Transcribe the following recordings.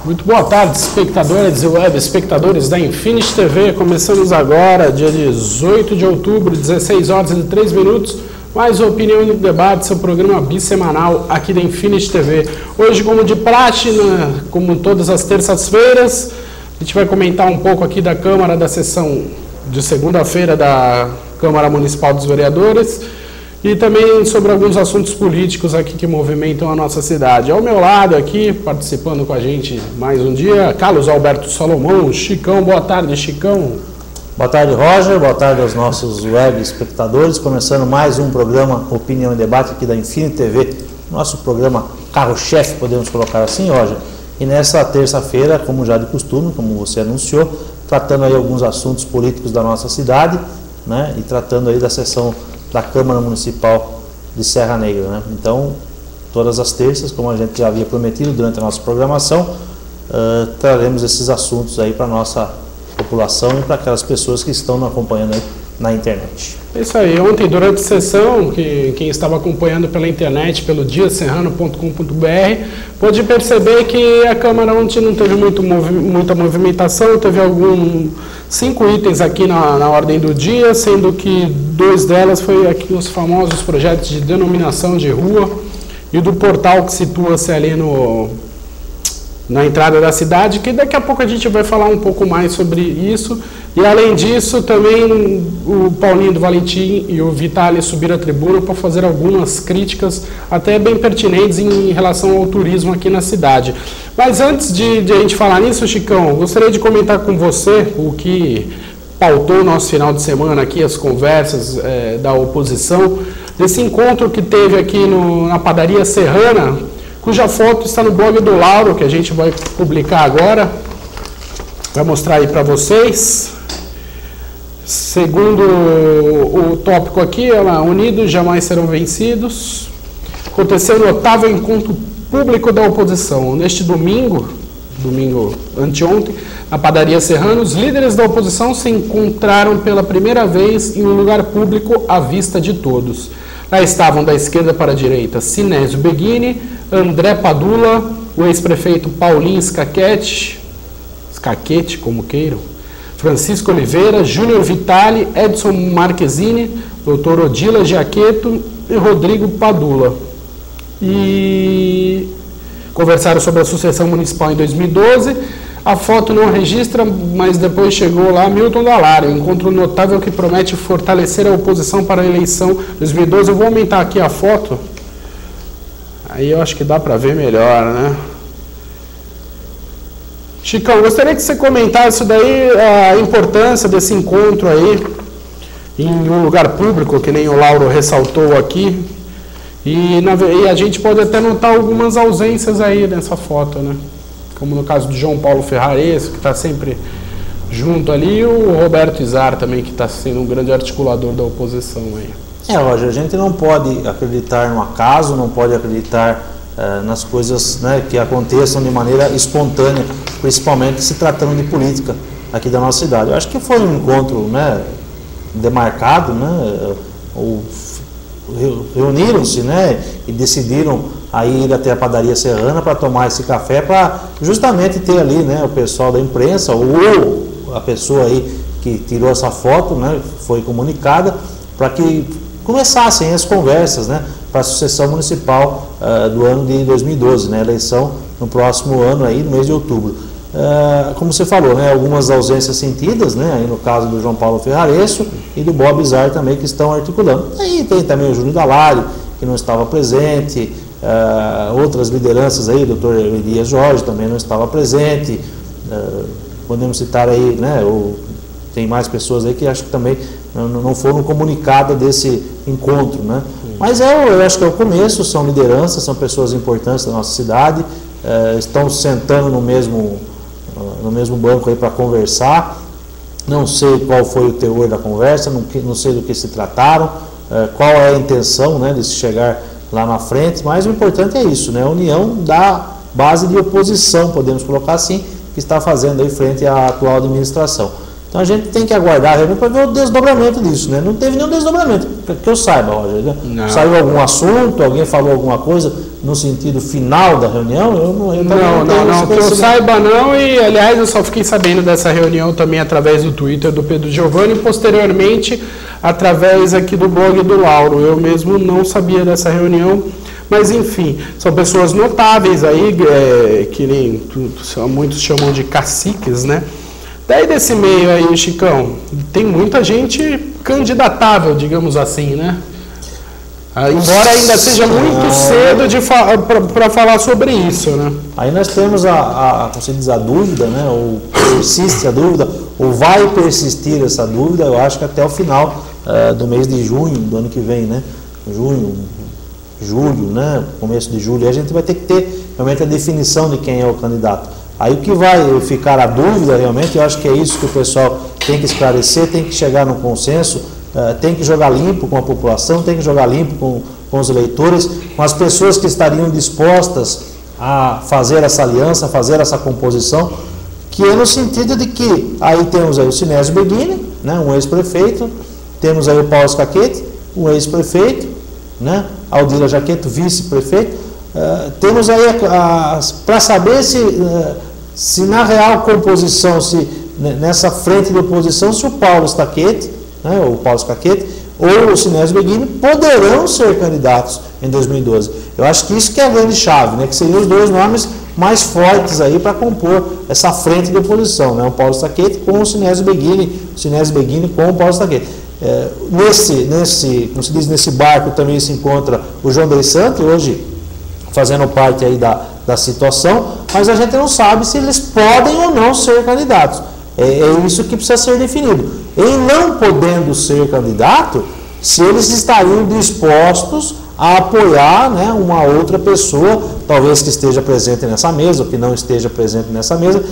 Muito boa tarde, espectadores e web espectadores da Infinity TV. Começamos agora, dia 18 de outubro, 16 horas e 3 minutos, mais Opinião e Debate, seu programa bissemanal aqui da Infinity TV. Hoje, como de praxe, como todas as terças-feiras, a gente vai comentar um pouco aqui da Câmara, da sessão de segunda-feira da Câmara Municipal dos Vereadores, e também sobre alguns assuntos políticos aqui que movimentam a nossa cidade. Ao meu lado aqui, participando com a gente mais um dia, Carlos Alberto Salomão, Chicão. Boa tarde, Chicão. Boa tarde, Roger. Boa tarde aos nossos web espectadores. Começando mais um programa Opinião e Debate aqui da Infinity TV, nosso programa carro-chefe, podemos colocar assim, Roger. E nessa terça-feira, como já de costume, como você anunciou, tratando aí alguns assuntos políticos da nossa cidade, né, e tratando aí da sessão da Câmara Municipal de Serra Negra, né? Então, todas as terças, como a gente já havia prometido durante a nossa programação, traremos esses assuntos aí para a nossa população e para aquelas pessoas que estão nos acompanhando aí na internet. É isso aí. Ontem, durante a sessão, quem estava acompanhando pela internet, pelo diaserrano.com.br, pôde perceber que a Câmara ontem não teve muita movimentação, teve 5 itens aqui na ordem do dia, sendo que 2 delas foi aqui os famosos projetos de denominação de rua e do portal que situa-se ali na entrada da cidade, que daqui a pouco a gente vai falar um pouco mais sobre isso. E além disso, também o Paulinho do Valentim e o Vitali subiram à tribuna para fazer algumas críticas até bem pertinentes em relação ao turismo aqui na cidade. Mas antes de a gente falar nisso, Chicão, gostaria de comentar com você o que pautou o nosso final de semana aqui, as conversas da oposição, desse encontro que teve aqui na padaria Serrana, cuja foto está no blog do Lauro, que a gente vai publicar agora. Vai mostrar aí para vocês. Segundo o tópico aqui, unidos jamais serão vencidos. Aconteceu um notável encontro público da oposição. Neste domingo anteontem, na padaria Serrana, os líderes da oposição se encontraram pela primeira vez em um lugar público à vista de todos. Lá estavam da esquerda para a direita Sinésio Beghini, André Padula, o ex-prefeito Paulinho Scachetti, como queiram, Francisco Oliveira, Júnior Vitali, Edson Marquezini, Dr. Odila Giaqueto e Rodrigo Padula. E conversaram sobre a sucessão municipal em 2012. A foto não registra, mas depois chegou lá Milton Dallario, encontro notável que promete fortalecer a oposição para a eleição 2012. Eu vou aumentar aqui a foto, aí eu acho que dá para ver melhor, né? Chicão, gostaria que você comentasse daí a importância desse encontro aí em um lugar público, que nem o Lauro ressaltou aqui, e a gente pode até notar algumas ausências aí nessa foto, né? Como no caso do João Paulo Ferrares, que está sempre junto ali, e o Roberto Izar também, que está sendo um grande articulador da oposição aí. Roger, a gente não pode acreditar no acaso, não pode acreditar nas coisas, né, que aconteçam de maneira espontânea, principalmente se tratando de política aqui da nossa cidade. Eu acho que foi um encontro, né, demarcado, né, reuniram-se, né, e decidiram aí ir até a padaria Serrana para tomar esse café, para justamente ter ali, né, o pessoal da imprensa ou a pessoa aí que tirou essa foto, né, foi comunicada para que começassem as conversas, né, para a sucessão municipal do ano de 2012, né, eleição no próximo ano aí, no mês de outubro. Como você falou, né, algumas ausências sentidas, né, aí no caso do João Paulo Ferraresso e do Bob Izar também, que estão articulando. Aí tem também o Júnior Dallario, que não estava presente, outras lideranças aí, o Dr. Elias Jorge também não estava presente, podemos citar aí, né, tem mais pessoas aí que acho que também não foram comunicadas desse encontro, né? Mas eu acho que é o começo, são lideranças, são pessoas importantes da nossa cidade, estão sentando no mesmo banco aí para conversar. Não sei qual foi o teor da conversa, não sei do que se trataram, qual é a intenção, né, de se chegar lá na frente, mas o importante é isso, né, a união da base de oposição, podemos colocar assim, que está fazendo aí frente à atual administração. Então a gente tem que aguardar para ver o desdobramento disso, né? Não teve nenhum desdobramento, que eu saiba, Roger. Né? Saiu algum assunto, alguém falou alguma coisa no sentido final da reunião? Não, que eu saiba não, e aliás eu só fiquei sabendo dessa reunião também através do Twitter do Pedro Giovanni e posteriormente através aqui do blog do Lauro. Eu mesmo não sabia dessa reunião, mas enfim, são pessoas notáveis aí, que nem muitos chamam de caciques, né? Daí desse meio aí, Chicão, tem muita gente candidatável, digamos assim, né? Embora ainda seja muito cedo para falar sobre isso, né? Aí nós temos como se diz, a dúvida, né? Ou persiste a dúvida, ou vai persistir essa dúvida, eu acho que até o final do mês de junho do ano que vem, né? Julho, né? Começo de julho, a gente vai ter que ter realmente a definição de quem é o candidato. Aí o que vai ficar a dúvida realmente, eu acho que é isso que o pessoal tem que esclarecer, tem que chegar no consenso, tem que jogar limpo com a população, tem que jogar limpo com os eleitores, com as pessoas que estariam dispostas a fazer essa aliança, a fazer essa composição, que é no sentido de que aí temos aí o Sinésio Beguini, né, um ex-prefeito, temos aí o Paulo Scachetti, um ex-prefeito, né, Aldila Jaqueto, vice-prefeito, temos aí para saber se na real composição, se nessa frente de oposição, se o Paulo Scachetti, né, ou o Paulo Scachetti, ou o Sinésio Beguini poderão ser candidatos em 2012. Eu acho que isso que é a grande chave, né, que seriam os dois nomes mais fortes aí para compor essa frente de oposição, né, o Paulo Scachetti com o Sinésio Beguini com o Paulo Scachetti. Como se diz, nesse barco também se encontra o João Dei Santos, hoje fazendo parte aí da situação, mas a gente não sabe se eles podem ou não ser candidatos. É isso que precisa ser definido. Em não podendo ser candidato, se eles estariam dispostos a apoiar, né, uma outra pessoa, talvez que esteja presente nessa mesa, ou que não esteja presente nessa mesa,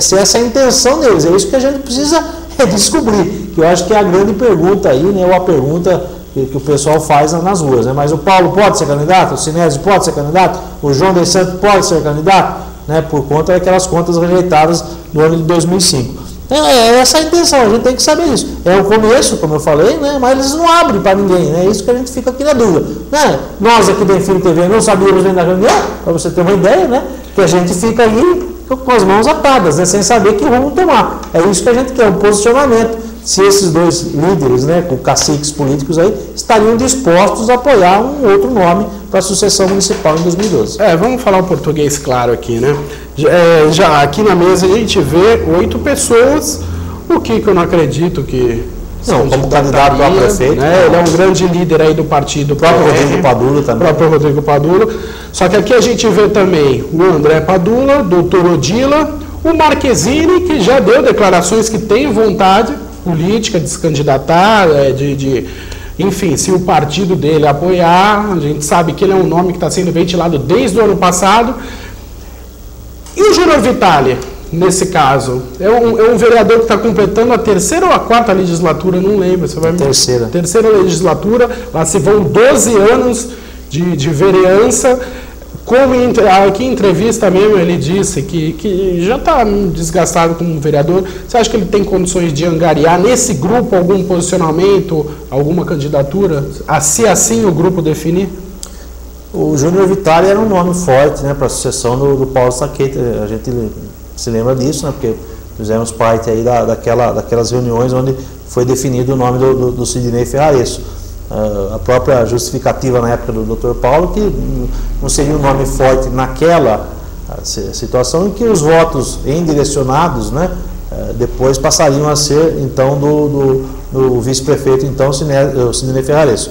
se essa é a intenção deles. É isso que a gente precisa descobrir, que eu acho que é a grande pergunta aí, né, ou a pergunta que o pessoal faz nas ruas, né? Mas o Paulo pode ser candidato, o Sinésio pode ser candidato, o João Dei Santos pode ser candidato, né? Por conta daquelas contas rejeitadas no ano de 2005. É essa a intenção, a gente tem que saber isso. É o começo, como eu falei, né? Mas eles não abrem para ninguém, né? É isso que a gente fica aqui na dúvida, né? Nós aqui da Enfim TV não sabíamos nem da reunião, para você ter uma ideia, né? Que a gente fica aí com as mãos atadas, né? Sem saber que rumo tomar. É isso que a gente quer, um posicionamento. Se esses dois líderes, né, com caciques políticos aí, estariam dispostos a apoiar um outro nome para a sucessão municipal em 2012. Vamos falar um português claro aqui, né? Já aqui na mesa a gente vê 8 pessoas, o que eu não acredito que... Não, como candidato a prefeito. Né? Ele é um grande líder aí do partido. O próprio Rodrigo Padula também. O próprio Rodrigo Padula. Só que aqui a gente vê também o André Padula, doutor Odila, o Marquezine, que já deu declarações que tem vontade política de se candidatar, enfim, se o partido dele apoiar, a gente sabe que ele é um nome que está sendo ventilado desde o ano passado. E o Júnior Vitale, nesse caso, é um vereador que está completando a 3ª ou a 4ª legislatura, não lembro. Você vai terceira legislatura, lá se vão 12 anos de vereança. Como aqui em entrevista mesmo ele disse que já está desgastado como vereador. Você acha que ele tem condições de angariar nesse grupo algum posicionamento, alguma candidatura, se assim o grupo definir? O Júnior Vitale era um nome forte, né, para a sucessão do Paulo Scachetti. A gente se lembra disso, né, porque fizemos parte aí daquelas reuniões onde foi definido o nome do Sidnei Ferraresso. A própria justificativa na época do Dr. Paulo, que não seria um nome forte naquela situação, em que os votos indirecionados, né, depois passariam a ser então do vice-prefeito, então, Sidnei Ferraresso.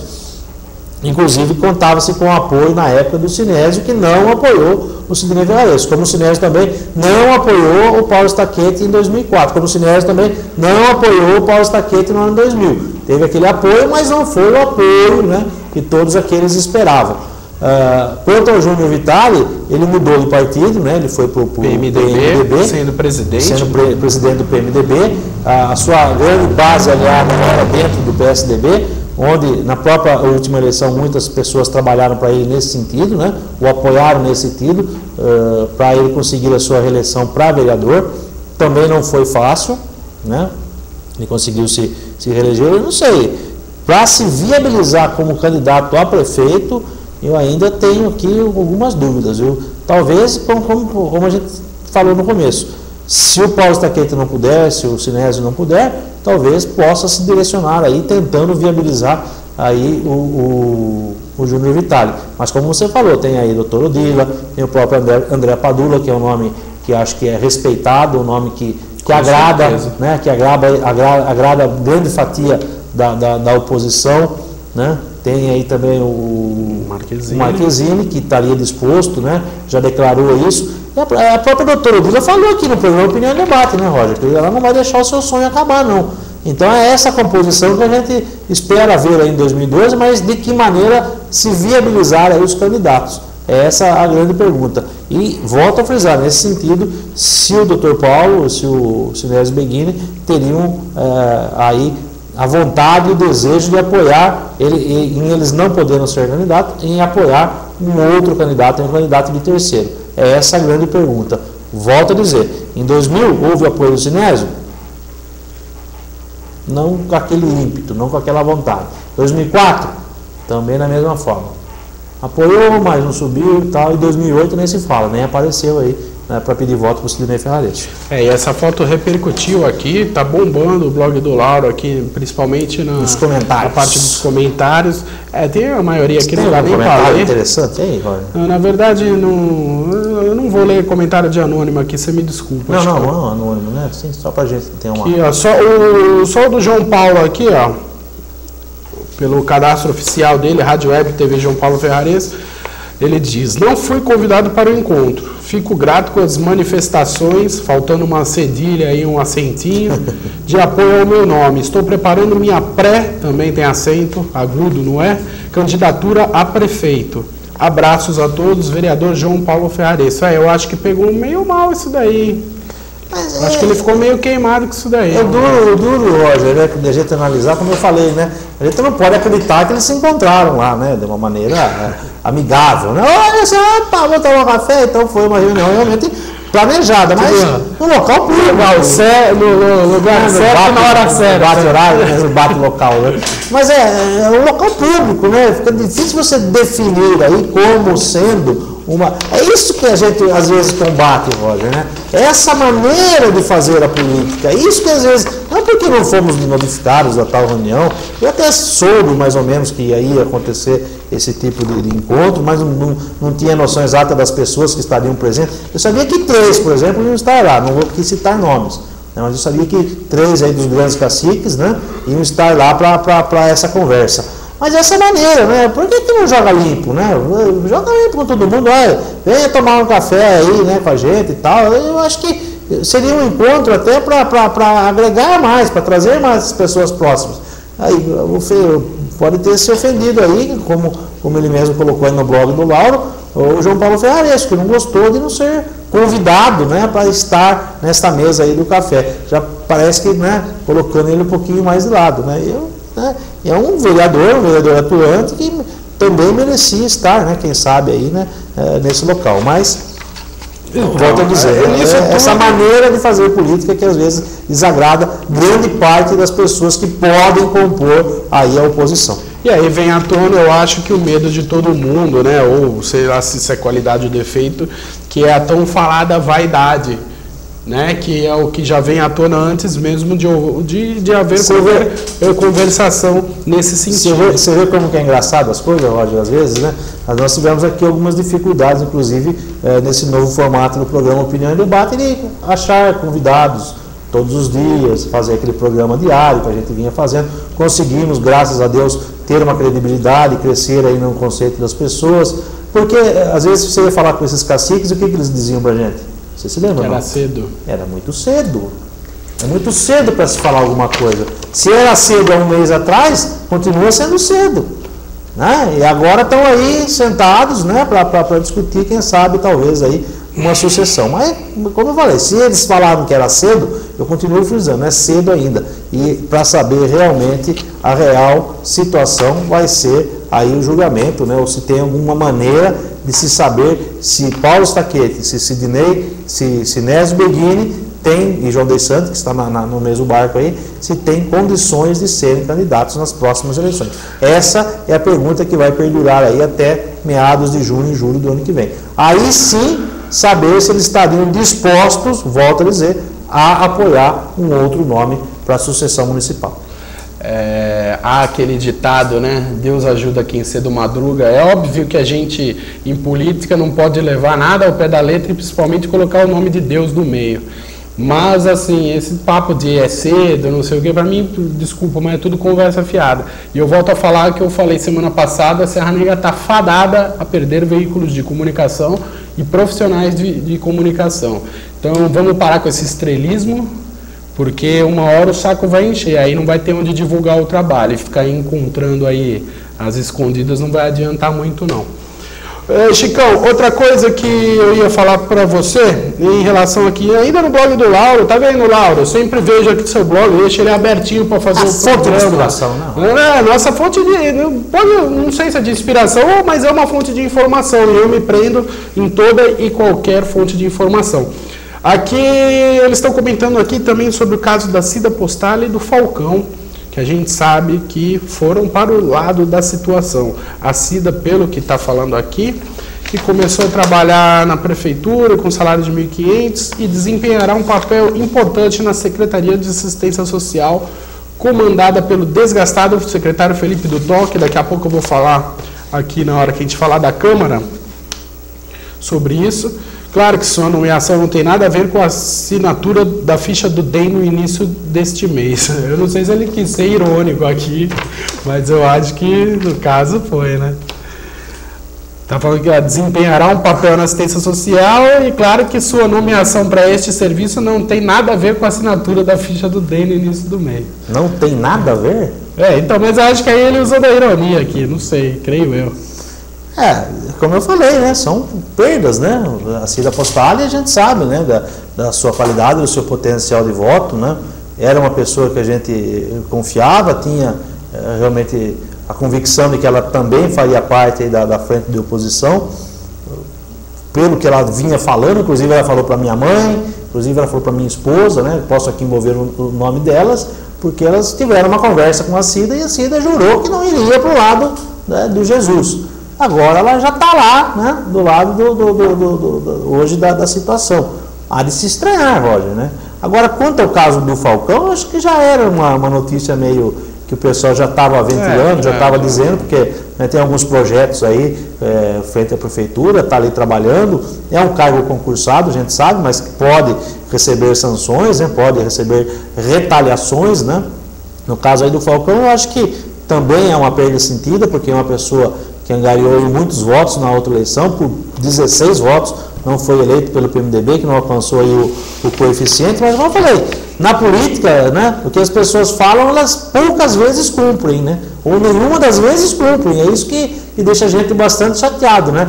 Inclusive contava-se com o apoio na época do Sinésio, que não apoiou o Sidnei Ferraresso, como o Sinésio também não apoiou o Paulo Scachetti em 2004, como o Sinésio também não apoiou o Paulo Scachetti no ano 2000. Teve aquele apoio, mas não foi o apoio, né, que todos aqueles esperavam. Quanto ao Júnior Vitale, ele mudou de partido, né, ele foi para o PMDB, sendo presidente do PMDB. A sua grande base aliada era dentro do PSDB, onde na própria última eleição muitas pessoas trabalharam para ele nesse sentido, né, o apoiaram nesse sentido, para ele conseguir a sua reeleição para vereador. Também não foi fácil, né? ele conseguiu se reeleger, eu não sei. Para se viabilizar como candidato a prefeito, eu ainda tenho aqui algumas dúvidas. Talvez, como a gente falou no começo, se o Paulo Staquete não puder, se o Sinésio não puder, talvez possa se direcionar aí, tentando viabilizar aí o Júnior Vitale. Mas como você falou, tem aí o Dr. Odila, tem o próprio André Padula, que é um nome que acho que é respeitado, um nome que agrada, né, que agrada grande fatia da oposição, né? Tem aí também o Marquezine, que estaria disposto, né? Já declarou isso. E a própria doutora Odila falou aqui no programa Opinião e Debate, né, Roger? Que ela não vai deixar o seu sonho acabar, não. Então é essa composição que a gente espera ver aí em 2012, mas de que maneira se viabilizar aí os candidatos? É essa a grande pergunta. E volto a frisar, nesse sentido, se o Dr. Paulo, se o Sinésio Beguini teriam aí a vontade e o desejo de apoiar, em eles não podendo ser candidato, em apoiar um outro candidato, um candidato de terceiro. É essa a grande pergunta. Volto a dizer, em 2000 houve apoio do Sinésio? Não com aquele ímpeto, não com aquela vontade. 2004, também da mesma forma. Apoiou, mas não subiu e tal. E 2008 nem se fala, nem apareceu aí, né, para pedir voto para o Sidney Ferrarese. E essa foto repercutiu aqui, tá bombando o blog do Lauro aqui, principalmente nos comentários. Na parte dos comentários. Tem a maioria aqui, não dá nem para ler. Interessante aí, Roger? Na verdade, eu não vou ler comentário de anônimo aqui, você me desculpa. Não, anônimo, né? Sim, só para a gente ter uma... Aqui, ó, só o do João Paulo aqui, ó, pelo cadastro oficial dele, Rádio Web TV João Paulo Ferrarese, ele diz: não fui convidado para o encontro, fico grato com as manifestações, faltando uma cedilha e um acentinho, de apoio ao meu nome. Estou preparando minha também tem acento, agudo, não é? Candidatura a prefeito. Abraços a todos, vereador João Paulo Ferrarese. Eu acho que pegou meio mal isso daí. Mas acho que ele ficou meio queimado com isso daí. É duro, Roger, né? De a gente analisar, como eu falei, né? A gente não pode acreditar que eles se encontraram lá, né? De uma maneira amigável, né? Olha, você vamos tomar um café, então foi uma reunião realmente planejada, mas no local público. No lugar certo, na hora certa. Bate horário, né? Bate local, né? Mas é um local público, né? Fica difícil você definir aí como sendo é isso que a gente às vezes combate, Roger, né? Essa maneira de fazer a política, é isso que às vezes, não porque não fomos notificados da tal reunião, eu até soube mais ou menos que ia acontecer esse tipo de encontro, mas não tinha noção exata das pessoas que estariam presentes. Eu sabia que 3, por exemplo, iam estar lá, não vou aqui citar nomes, né? Mas eu sabia que 3 aí dos grandes caciques, né, iam estar lá para essa conversa. Mas essa maneira, né? Por que não joga limpo, né? Joga limpo com todo mundo, olha, venha tomar um café aí, né, com a gente e tal. Eu acho que seria um encontro até para agregar mais, para trazer mais pessoas próximas. Aí pode ter se ofendido aí, como ele mesmo colocou aí no blog do Lauro, o João Paulo Ferrarese, que não gostou de não ser convidado, né, para estar nesta mesa aí do café. Já parece que, né, colocando ele um pouquinho mais de lado, né? É um vereador atuante que também merecia estar, né, quem sabe aí, né, nesse local. Mas, volto a dizer, essa maneira de fazer política que às vezes desagrada grande parte das pessoas que podem compor aí a oposição. E aí vem à tona, eu acho que o medo de todo mundo, né, ou sei lá se isso é qualidade ou defeito, que é a tão falada vaidade, né, que é o que já vem à tona antes mesmo de haver conversação nesse sentido. Você vê como que é engraçado as coisas, Roger, às vezes, né? Nós tivemos aqui algumas dificuldades, inclusive, nesse novo formato do programa Opinião e Debate, de achar convidados todos os dias, fazer aquele programa diário que a gente vinha fazendo. Conseguimos, graças a Deus, ter uma credibilidade, crescer aí no conceito das pessoas, porque às vezes você ia falar com esses caciques, o que eles diziam pra gente? Você se lembra? Era cedo. Era muito cedo. É muito cedo para se falar alguma coisa. Se era cedo há um mês atrás, continua sendo cedo, né? E agora estão aí sentados, né, para discutir, quem sabe, talvez aí uma sucessão. Mas, como eu falei, se eles falaram que era cedo, eu continuo frisando, é cedo ainda. E para saber realmente a real situação vai ser aí o julgamento, né? Ou se tem alguma maneira de se saber se Paulo Staquete, se Sidney, se Sinésio Beguini tem, e João Dei Santos, que está no mesmo barco aí, se tem condições de serem candidatos nas próximas eleições. Essa é a pergunta que vai perdurar aí até meados de junho e julho do ano que vem. Aí sim, saber se eles estariam dispostos, volto a dizer, a apoiar um outro nome para a sucessão municipal. Há aquele ditado, né? Deus ajuda quem cedo madruga. É óbvio que a gente, em política, não pode levar nada ao pé da letra e principalmente colocar o nome de Deus no meio. Mas, assim, esse papo de é cedo, não sei o que, para mim, desculpa, mas é tudo conversa fiada. E eu volto a falar que eu falei semana passada, a Serra Negra está fadada a perder veículos de comunicação e profissionais de comunicação. Então, vamos parar com esse estrelismo, porque uma hora o saco vai encher, aí não vai ter onde divulgar o trabalho, e ficar encontrando aí as escondidas não vai adiantar muito não. Chicão, outra coisa que eu ia falar para você, em relação aqui, ainda no blog do Lauro, tá vendo, Lauro? Eu sempre vejo aqui seu blog, deixa ele abertinho para fazer o programa. De inspiração, não? Nossa fonte de, não sei se é de inspiração, mas é uma fonte de informação, e eu me prendo em toda e qualquer fonte de informação. Aqui, eles estão comentando aqui também sobre o caso da Cida Postale e do Falcão, que a gente sabe que foram para o lado da situação. A Cida, pelo que está falando aqui, que começou a trabalhar na prefeitura com salário de R$ 1.500 e desempenhará um papel importante na Secretaria de Assistência Social, comandada pelo desgastado secretário Felipe Dudó, que daqui a pouco eu vou falar aqui na hora que a gente falar da Câmara sobre isso. Claro que sua nomeação não tem nada a ver com a assinatura da ficha do DEM no início deste mês. Eu não sei se ele quis ser irônico aqui, mas eu acho que no caso foi, né? Está falando que ela desempenhará um papel na assistência social e claro que sua nomeação para este serviço não tem nada a ver com a assinatura da ficha do DEM no início do mês. Não tem nada a ver? Então, mas eu acho que aí ele usou da ironia aqui, não sei, creio eu. Como eu falei, né, são perdas, né, a Cida Postale a gente sabe, né, da sua qualidade, do seu potencial de voto, né, era uma pessoa que a gente confiava, tinha realmente a convicção de que ela também faria parte aí da frente de oposição, pelo que ela vinha falando, inclusive ela falou para minha mãe, inclusive ela falou para minha esposa, né, posso aqui envolver o nome delas, porque elas tiveram uma conversa com a Cida e a Cida jurou que não iria para o lado, né, do Jesus. Agora ela já está lá, né, do lado hoje da situação. Há de se estranhar, Roger, né? Agora, quanto ao caso do Falcão, acho que já era uma notícia meio que o pessoal já estava ventilando, já estava dizendo, porque né, tem alguns projetos aí frente à prefeitura, está ali trabalhando, é um cargo concursado, a gente sabe, mas pode receber sanções, né, pode receber retaliações, né? No caso aí do Falcão, eu acho que também é uma perda sentida, porque é uma pessoa que angariou muitos votos na outra eleição, por 16 votos, não foi eleito pelo PMDB, que não alcançou aí o coeficiente, mas como eu falei, na política, né, o que as pessoas falam, elas poucas vezes cumprem, né, ou nenhuma das vezes cumprem, é isso que deixa a gente bastante chateado, né.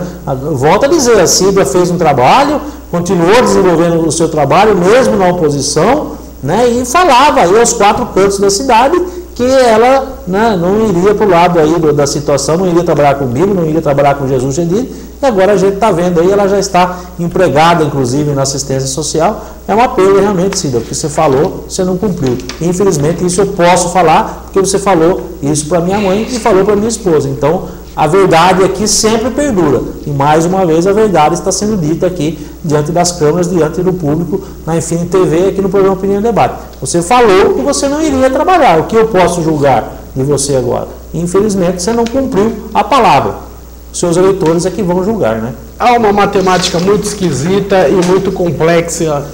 Volto a dizer, a Cida fez um trabalho, continuou desenvolvendo o seu trabalho, mesmo na oposição, né, e falava aí aos quatro cantos da cidade, que ela, né, não iria para o lado aí da situação, não iria trabalhar com o Bíblia, não iria trabalhar com Jesus Gentil, e agora a gente está vendo aí, ela já está empregada, inclusive, na assistência social. É uma perda realmente, Cida, porque você falou, você não cumpriu. Infelizmente, isso eu posso falar, porque você falou isso para minha mãe e falou para minha esposa. Então, a verdade aqui sempre perdura. E mais uma vez a verdade está sendo dita aqui diante das câmeras, diante do público, na Infine TV, aqui no programa Opinião e Debate. Você falou que você não iria trabalhar. O que eu posso julgar de você agora? Infelizmente você não cumpriu a palavra. Os seus eleitores é que vão julgar, né? Há uma matemática muito esquisita e muito complexa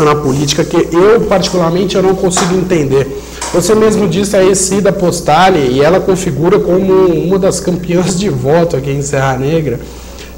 na política que eu, particularmente, eu não consigo entender. Você mesmo disse aí Cida Postale e ela configura como uma das campeãs de voto aqui em Serra Negra.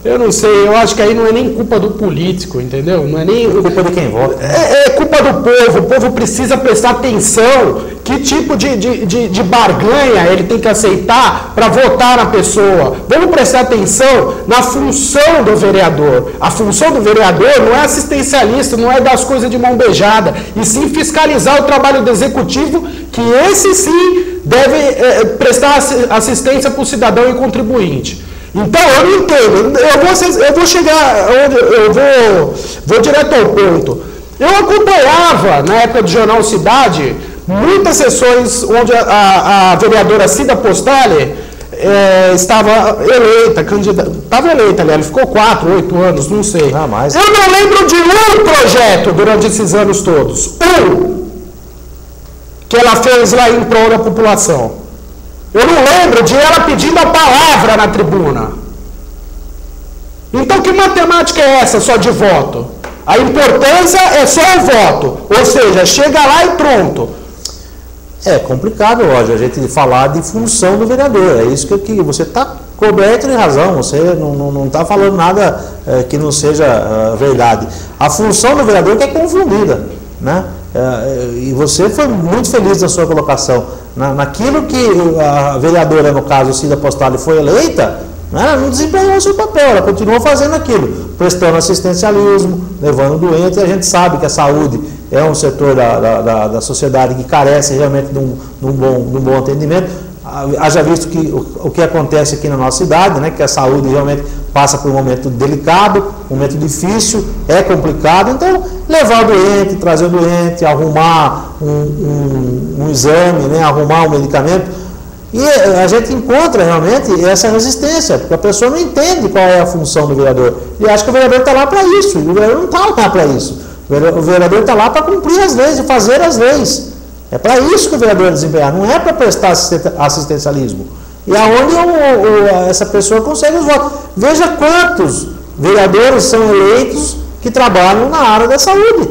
Eu não sei, eu acho que aí não é nem culpa do político, entendeu? Não é nem culpa de quem vota. É culpa do povo. O povo precisa prestar atenção que tipo de barganha ele tem que aceitar para votar na pessoa. Vamos prestar atenção na função do vereador. A função do vereador não é assistencialista, não é dar as coisas de mão beijada, e sim fiscalizar o trabalho do executivo, que esse sim deve prestar assistência para o cidadão e contribuinte. Então, eu não entendo, eu vou chegar, eu vou direto ao ponto. Eu acompanhava, na época do Jornal Cidade, muitas sessões onde a vereadora Cida Postali estava eleita, estava eleita, aliás, ficou 4, 8 anos, não sei. Mas... Eu não lembro de um projeto durante esses anos todos, que ela fez lá em prol da população. Eu não lembro de ela pedindo a palavra na tribuna. Então, que matemática é essa só de voto? A importância é só o voto, ou seja, chega lá e pronto. É complicado, Roger, a gente falar de função do vereador. É isso que você está coberto de razão, você não está falando nada que não seja verdade. A função do vereador que é confundida, né? E você foi muito feliz na sua colocação. Naquilo que a vereadora, no caso, Cida Postali, foi eleita, ela não desempenhou o seu papel, ela continuou fazendo aquilo, prestando assistencialismo, levando o doente, e a gente sabe que a saúde é um setor da sociedade que carece realmente de um bom atendimento. Haja visto que o que acontece aqui na nossa cidade, né, que a saúde realmente passa por um momento delicado, um momento difícil, é complicado, então levar o doente, trazer o doente, arrumar um exame, né, arrumar um medicamento. E a gente encontra realmente essa resistência, porque a pessoa não entende qual é a função do vereador. E acha que o vereador está lá para isso, e o vereador não está lá para isso. O vereador está lá para cumprir as leis e fazer as leis. É para isso que o vereador desempenhar, não é para prestar assistencialismo. E aonde essa pessoa consegue os votos. Veja quantos vereadores são eleitos que trabalham na área da saúde.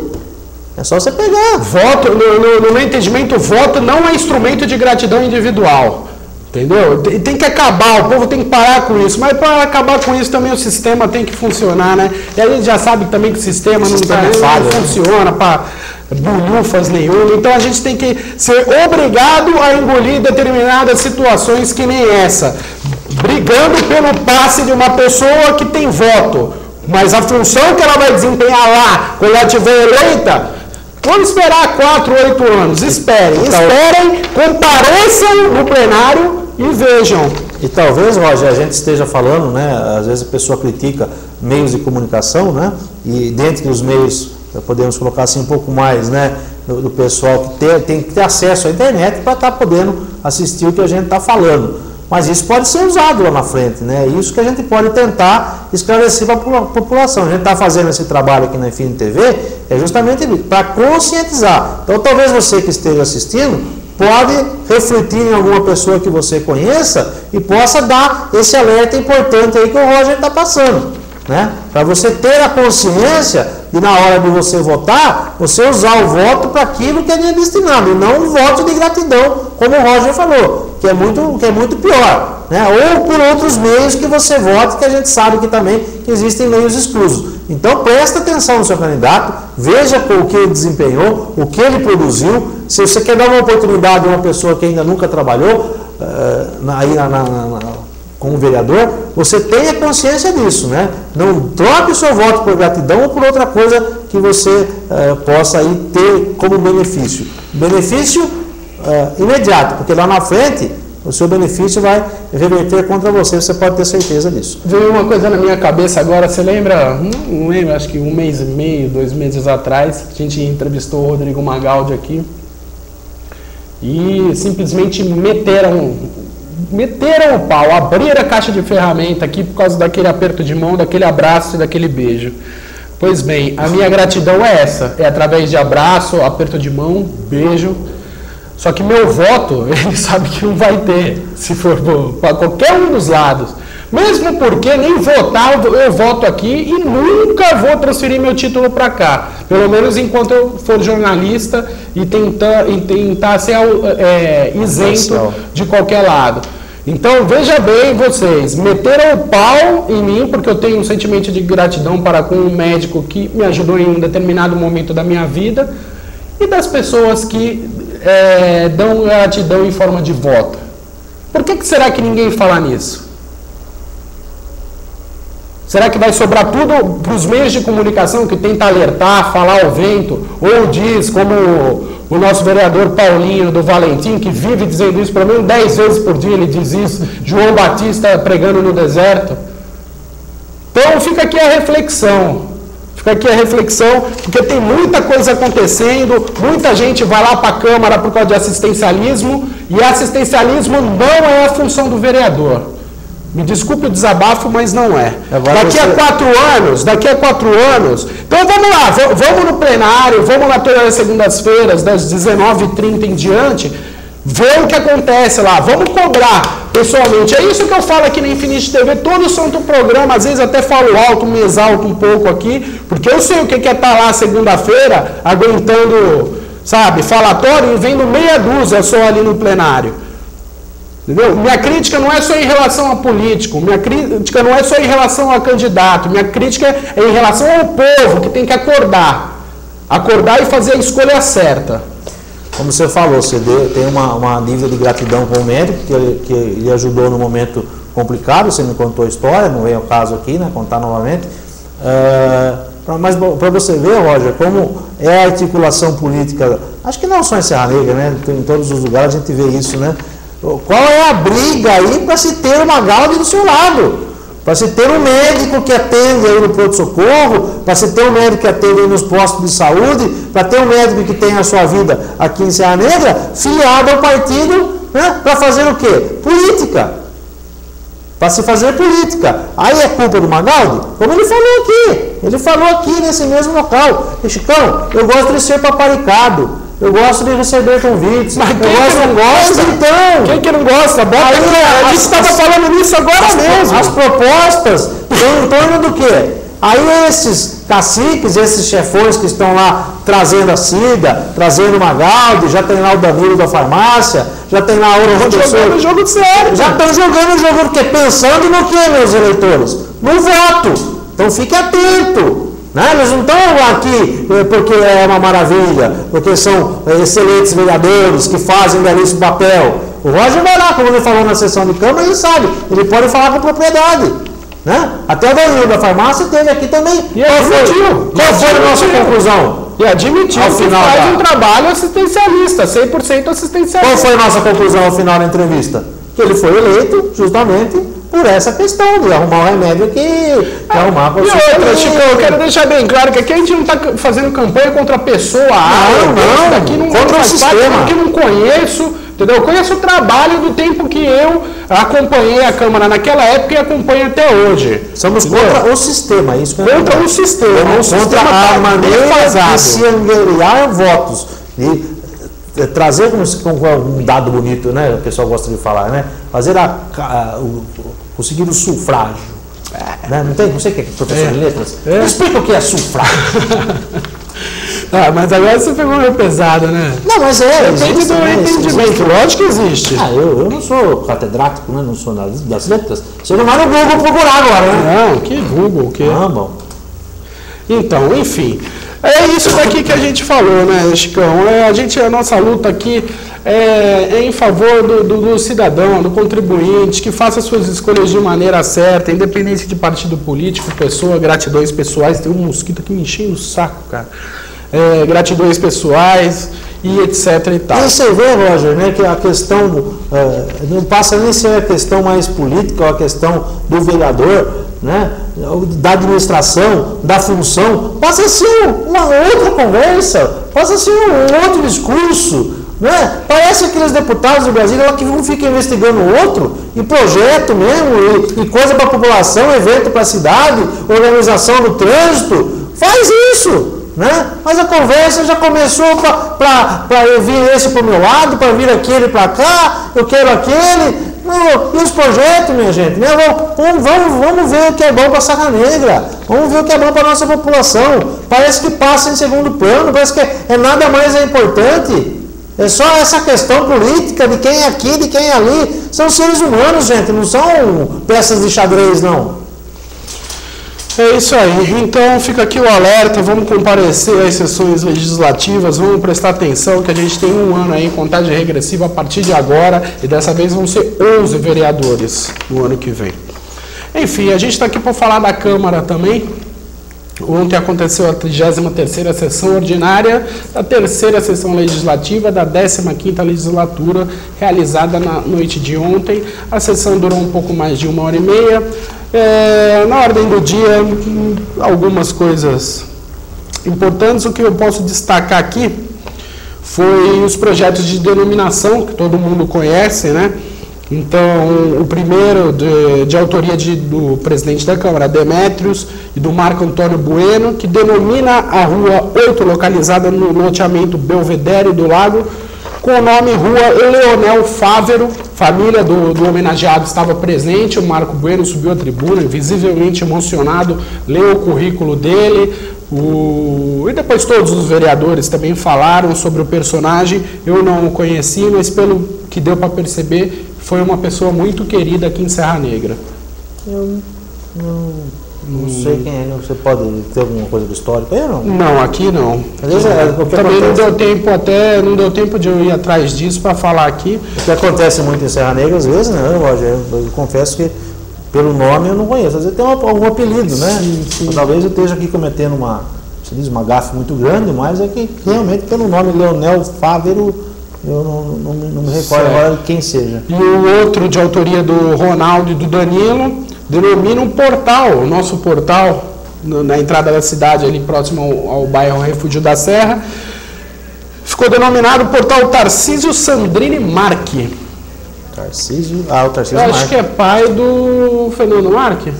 É só você pegar. Voto, no meu entendimento, voto não é instrumento de gratidão individual. Entendeu? Tem que acabar, o povo tem que parar com isso. Mas para acabar com isso também o sistema tem que funcionar, né? E a gente já sabe também que o sistema não funciona para bulhufas nenhuma. Então a gente tem que ser obrigado a engolir determinadas situações que nem essa. Brigando pelo passe de uma pessoa que tem voto. Mas a função que ela vai desempenhar lá, quando ela estiver eleita, vamos esperar 4, 8 anos. Esperem, compareçam no plenário e vejam. E talvez, Roger, a gente esteja falando, né? Às vezes a pessoa critica meios de comunicação, né? E dentro dos meios, podemos colocar assim um pouco mais, né? Do pessoal que tem que ter acesso à internet para estar podendo assistir o que a gente está falando. Mas isso pode ser usado lá na frente, né? Isso que a gente pode tentar esclarecer para a população. A gente está fazendo esse trabalho aqui na Infinity TV é justamente para conscientizar. Então, talvez você que esteja assistindo pode refletir em alguma pessoa que você conheça e possa dar esse alerta importante aí que o Roger está passando, né? Para você ter a consciência de, na hora de você votar, você usar o voto para aquilo que é destinado, e não um voto de gratidão, como o Roger falou, que é muito pior, né? Ou por outros meios que você vote, que a gente sabe que também existem meios exclusos. Então presta atenção no seu candidato, veja o que ele desempenhou, o que ele produziu. Se você quer dar uma oportunidade a uma pessoa que ainda nunca trabalhou como vereador, você tenha consciência disso, né? Não troque o seu voto por gratidão ou por outra coisa que você possa aí ter como benefício. Benefício imediato, porque lá na frente o seu benefício vai reverter contra você, você pode ter certeza disso. Veio uma coisa na minha cabeça agora, você lembra? Não lembro, acho que 1 mês e meio, 2 meses atrás, a gente entrevistou o Rodrigo Magaldi aqui e simplesmente meteram o pau, abriram a caixa de ferramenta aqui por causa daquele aperto de mão, daquele abraço e daquele beijo. Pois bem, a minha gratidão é essa, é através de abraço, aperto de mão, beijo. Só que meu voto, ele sabe que não vai ter, se for para qualquer um dos lados. Mesmo porque nem votar, eu voto aqui e nunca vou transferir meu título para cá. Pelo menos enquanto eu for jornalista e tentar ser isento de qualquer lado. Então, veja bem vocês, meteram o pau em mim, porque eu tenho um sentimento de gratidão para com um médico que me ajudou em um determinado momento da minha vida, e das pessoas que dão gratidão em forma de voto. Por que será que ninguém fala nisso? Será que vai sobrar tudo para os meios de comunicação que tenta alertar, falar ao vento, ou diz, como o nosso vereador Paulinho do Valentim, que vive dizendo isso, pelo menos 10 vezes por dia ele diz isso, João Batista pregando no deserto? Então fica aqui a reflexão. Fica aqui a reflexão, porque tem muita coisa acontecendo, muita gente vai lá para a Câmara por causa de assistencialismo, e assistencialismo não é a função do vereador. Me desculpe o desabafo, mas não é. Daqui a 4 anos, então vamos lá, vamos no plenário, vamos lá todas as segundas-feiras, das 19h30 em diante, ver o que acontece lá, vamos cobrar pessoalmente. É isso que eu falo aqui na Infinity TV, todo santo programa, às vezes até falo alto, me exalto um pouco aqui, porque eu sei o que é estar lá segunda-feira, aguentando, sabe, falatório e vendo meia dúzia só ali no plenário. Entendeu? Minha crítica não é só em relação a político, minha crítica não é só em relação a candidato, minha crítica é em relação ao povo, que tem que acordar e fazer a escolha certa. Como você falou, você tem uma dívida de gratidão com o médico, que ele ajudou no momento complicado, você me contou a história, não vem ao caso aqui, né, contar novamente. Mas para você ver, Roger, como é a articulação política, acho que não só em Serra Negra, né, em todos os lugares a gente vê isso, né? Qual é a briga aí para se ter uma Magaldi do seu lado? Para se ter um médico que atende aí no pronto-socorro, para se ter um médico que atende aí nos postos de saúde, para ter um médico que tem a sua vida aqui em Serra Negra, filiado ao partido, né, para fazer o quê? Política. Para se fazer política. Aí é culpa do Magaldi? Como ele falou aqui nesse mesmo local. Chicão, eu gosto de ser paparicado. Eu gosto de receber convites. Mas quem que não gosta? Então, quem que não gosta? A gente estava falando nisso agora mesmo. As propostas estão em torno do quê? Aí esses caciques, esses chefões que estão lá trazendo a Cida, trazendo o Magaldi, já tem lá o Danilo da farmácia, já tem lá outras pessoas. Jogando o jogo sério. Já estão jogando o jogo, porque pensando no que, meus eleitores? No voto. Então fique atento. Né? Eles não estão aqui porque é uma maravilha, porque são excelentes vereadores que fazem belíssimo papel. O Roger vai lá, como ele falou na sessão de Câmara, ele sabe, ele pode falar com propriedade. Né? Até o Danilo da farmácia teve aqui também. E qual foi a nossa conclusão? E admitiu que faz um trabalho assistencialista, 100% assistencialista. Qual foi a nossa conclusão ao final da entrevista? Que ele foi eleito justamente por essa questão de arrumar o remédio que arrumar para o outra, Chico, eu quero deixar bem claro que aqui a gente não está fazendo campanha contra a pessoa. Não, daqui não contra o sistema. Aqui não conheço, entendeu? Eu conheço o trabalho do tempo que eu acompanhei a Câmara naquela época e acompanho até hoje. Somos contra o sistema, isso que contra o sistema. Contra a maneira de se angariar votos. E trazer como um dado bonito, né? O pessoal gosta de falar, né? Fazer conseguir o sufrágio. Né? Não sei o que é professor de letras. Explica o que é sufrágio. Mas agora você pegou meio pesado, né? Não, mas depende do entendimento. Lógico que existe. Eu não sou catedrático, né? Não sou das letras. Você não vai no Google procurar agora, né? Não, que Google, o quê? Bom. Então, enfim. É isso daqui que a gente falou, né, Chicão? A nossa luta aqui é em favor do cidadão, do contribuinte, que faça suas escolhas de maneira certa, independente de partido político, pessoa, gratidões pessoais. Tem um mosquito aqui me enchendo o saco, cara. Gratidões pessoais e etc e tal. E você vê, Roger, né, que a questão não passa nem ser a questão mais política, ou a questão do vereador, né, da administração, da função, passa a ser uma outra conversa, passa a ser um outro discurso, né? Parece aqueles deputados do Brasil que não ficam investigando o outro, e projeto mesmo, e coisa para a população, evento para a cidade, organização do trânsito, faz isso, né? Mas a conversa já começou para vir esse para o meu lado, para vir aquele para cá, eu quero aquele. E os projetos, minha gente, né? Vamos ver o que é bom para Serra Negra, vamos ver o que é bom para a nossa população. Parece que passa em segundo plano, parece que nada mais é importante. É só essa questão política de quem é aqui, de quem é ali. São seres humanos, gente, não são peças de xadrez, não. É isso aí, então fica aqui o alerta, vamos comparecer às sessões legislativas, vamos prestar atenção que a gente tem um ano aí, contagem regressiva a partir de agora, e dessa vez vão ser 11 vereadores no ano que vem. Enfim, a gente está aqui para falar da Câmara também. Ontem aconteceu a 33ª sessão ordinária da 3ª sessão legislativa da 15ª legislatura, realizada na noite de ontem. A sessão durou um pouco mais de 1h30. Na ordem do dia, algumas coisas importantes. O que eu posso destacar aqui foi os projetos de denominação, que todo mundo conhece, né? Então, o primeiro de autoria do presidente da Câmara, Demétrios, e do Marco Antônio Bueno, que denomina a Rua 8, localizada no loteamento Belvedere do Lago, com o nome Rua Leonel Fávero. Família do homenageado estava presente, o Marco Bueno subiu à tribuna, visivelmente emocionado, leu o currículo dele, e depois todos os vereadores também falaram sobre o personagem. Eu não o conheci, mas pelo que deu para perceber, foi uma pessoa muito querida aqui em Serra Negra. Eu não sei quem é. Você pode ter alguma coisa do histórico aí, não? Não, aqui não. Às vezes, também não deu tempo de eu ir atrás disso para falar aqui. O que acontece muito em Serra Negra, às vezes, né, Roger? Eu confesso que pelo nome eu não conheço. Às vezes tem algum apelido, né? Sim. Talvez eu esteja aqui cometendo uma gafe muito grande, mas é que realmente pelo nome Leonel Fávero, eu não me recordo agora de quem seja. E o outro de autoria do Ronaldo e do Danilo denomina um portal, o nosso portal, na entrada da cidade, ali próximo ao bairro Refúgio da Serra, ficou denominado Portal Tarcísio Sandrini Marque. Tarcísio? Ah, o Tarcísio Marque. Eu acho que é pai do Fernando Marque.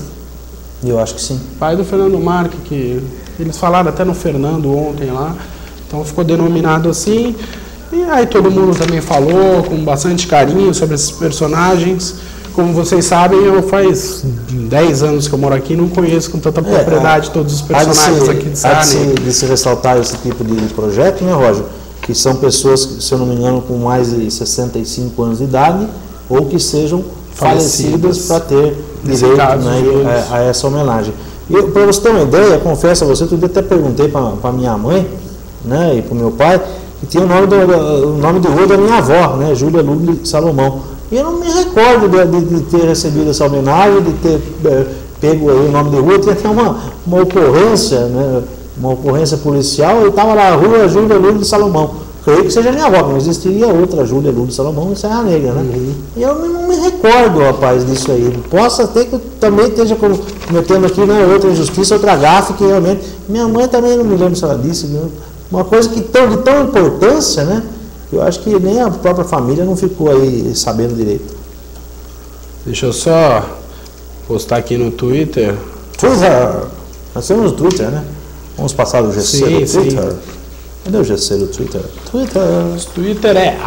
Eu acho que sim. Pai do Fernando Marque, que eles falaram até no Fernando ontem lá, então ficou denominado assim. E aí todo mundo também falou com bastante carinho sobre esses personagens. Como vocês sabem, eu faz 10 anos que eu moro aqui e não conheço com tanta propriedade todos os personagens aqui de Serra Negra. De se ressaltar esse tipo de projeto, né, Roger? Que são pessoas, se eu não me engano, com mais de 65 anos de idade ou que sejam falecidas para ter direito, né, a essa homenagem. E para você ter uma ideia, confesso a você, eu até perguntei para minha mãe, né, e para o meu pai, que tinha o nome de rua da minha avó, né, Júlia Lourdes Salomão. E eu não me recordo de ter recebido essa homenagem, de ter pego aí o nome de rua. Tinha até uma ocorrência, né, uma ocorrência policial, e estava lá, Rua Júlia Lourdes Salomão. Creio que seja minha avó, não existiria outra Júlia Lourdes Salomão em Serra Negra, né? Uhum. E eu não me recordo, rapaz, disso aí. Possa ter que eu também esteja cometendo aqui, né, outra injustiça, outra gafe, que realmente... Minha mãe também não me lembro se ela disse, viu? Uma coisa que de tão importância, né? Eu acho que nem a própria família não ficou aí sabendo direito. Deixa eu só postar aqui no Twitter. Nós temos no Twitter, né? Vamos passar o GC do Twitter. Sim. Cadê o GC do Twitter? Twitter é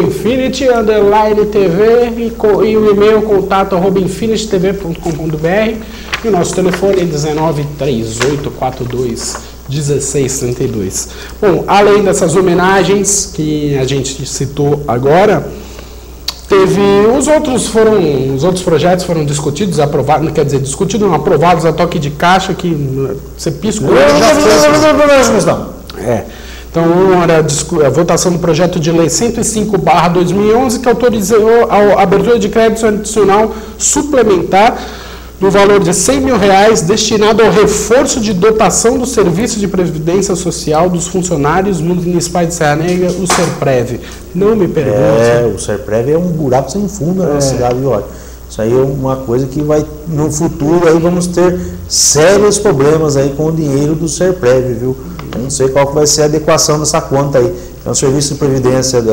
@infinity_tv e o e-mail contato @infinitytv.com.br e o nosso telefone é 1938421632. Bom, além dessas homenagens que a gente citou agora, teve os outros projetos foram discutidos, aprovados, quer dizer, discutidos, não, aprovados a toque de caixa, que você pisca. Então, era a votação do projeto de lei 105/2011, que autorizou a abertura de crédito adicional suplementar no valor de R$100 mil destinado ao reforço de dotação do Serviço de Previdência Social dos funcionários municipais de Serra Negra, o SERPREV. Não me pergunte. O SERPREV é um buraco sem fundo na cidade de Ótimo. Isso aí é uma coisa que vai, no futuro, aí vamos ter sérios problemas aí com o dinheiro do SERPREV, viu? Eu não sei qual que vai ser a adequação dessa conta aí. É um serviço de previdência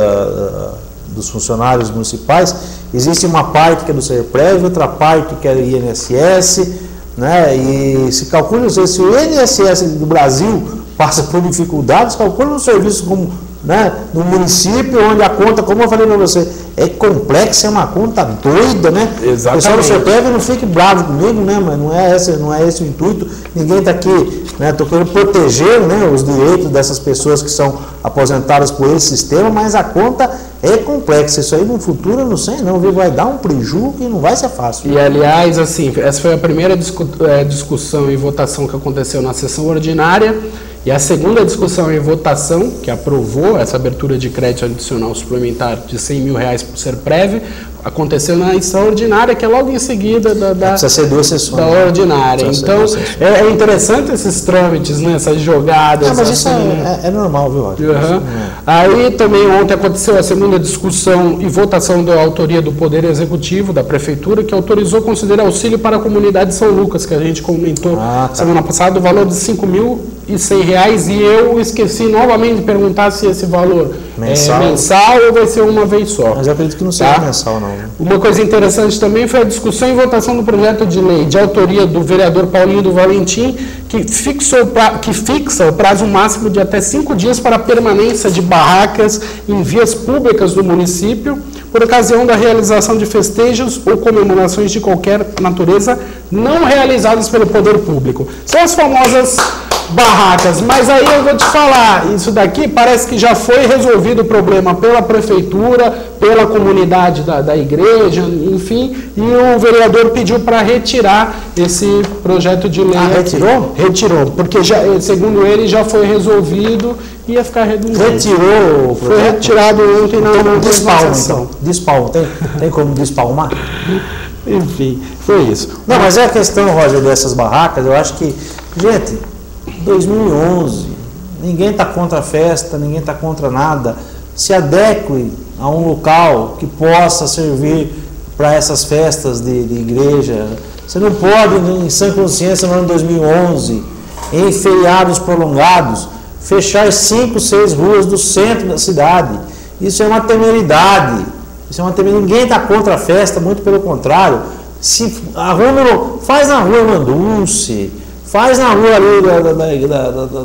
dos funcionários municipais. Existe uma parte que é do SERPREV, outra parte que é do INSS, né? E se calcula, se o INSS do Brasil passa por dificuldades, calcula um serviço como, né, no município, onde a conta, como eu falei para você, é complexa, é uma conta doida, né? Exatamente. O pessoal do SERPREV não fique bravo comigo, né? Mas não é esse o intuito. Ninguém está aqui, né? Estou querendo proteger, né, os direitos dessas pessoas que são aposentadas por esse sistema, mas a conta é complexa. Isso aí no futuro, eu não sei não, viu? Vai dar um prejuízo que não vai ser fácil. E aliás, assim, essa foi a primeira discussão e votação que aconteceu na sessão ordinária. E a segunda discussão e votação, que aprovou essa abertura de crédito adicional suplementar de R$100 mil para o SERPREV, aconteceu na extraordinária, que é logo em seguida precisa ser 2 sessões. Da ordinária. Então, é interessante esses trâmites, né? Essas jogadas. Mas isso é normal, viu, Roger? Aí também ontem aconteceu a segunda discussão e votação da autoria do Poder Executivo da Prefeitura, que autorizou conceder auxílio para a comunidade de São Lucas, que a gente comentou semana passada, o valor de R$5.100, e eu esqueci novamente de perguntar se esse valor é mensal ou vai ser uma vez só. Mas eu acredito que não seja mensal, não. Uma coisa interessante também foi a discussão e votação do projeto de lei de autoria do vereador Paulinho do Valentim, que fixa o prazo máximo de até 5 dias para a permanência de barracas em vias públicas do município, por ocasião da realização de festejos ou comemorações de qualquer natureza não realizadas pelo poder público. São as famosas barracas, mas aí eu vou te falar, isso daqui parece que já foi resolvido o problema pela prefeitura, pela comunidade da igreja, enfim, e o vereador pediu para retirar esse projeto de lei. Retirou? Retirou, porque já, segundo ele já foi resolvido e ia ficar redundante. Retirou? Foi retirado ontem na despalma. Despalma, tem como despalmar? Enfim, foi isso. Não, mas é a questão, Roger, dessas barracas, eu acho que, gente, 2011, ninguém está contra a festa, ninguém está contra nada. Se adeque a um local que possa servir para essas festas de igreja. Você não pode, em sã consciência, no ano 2011, em feriados prolongados, fechar 5, 6 ruas do centro da cidade. Isso é uma temeridade. Ninguém está contra a festa, muito pelo contrário. Faz na rua Mandúce, faz na rua ali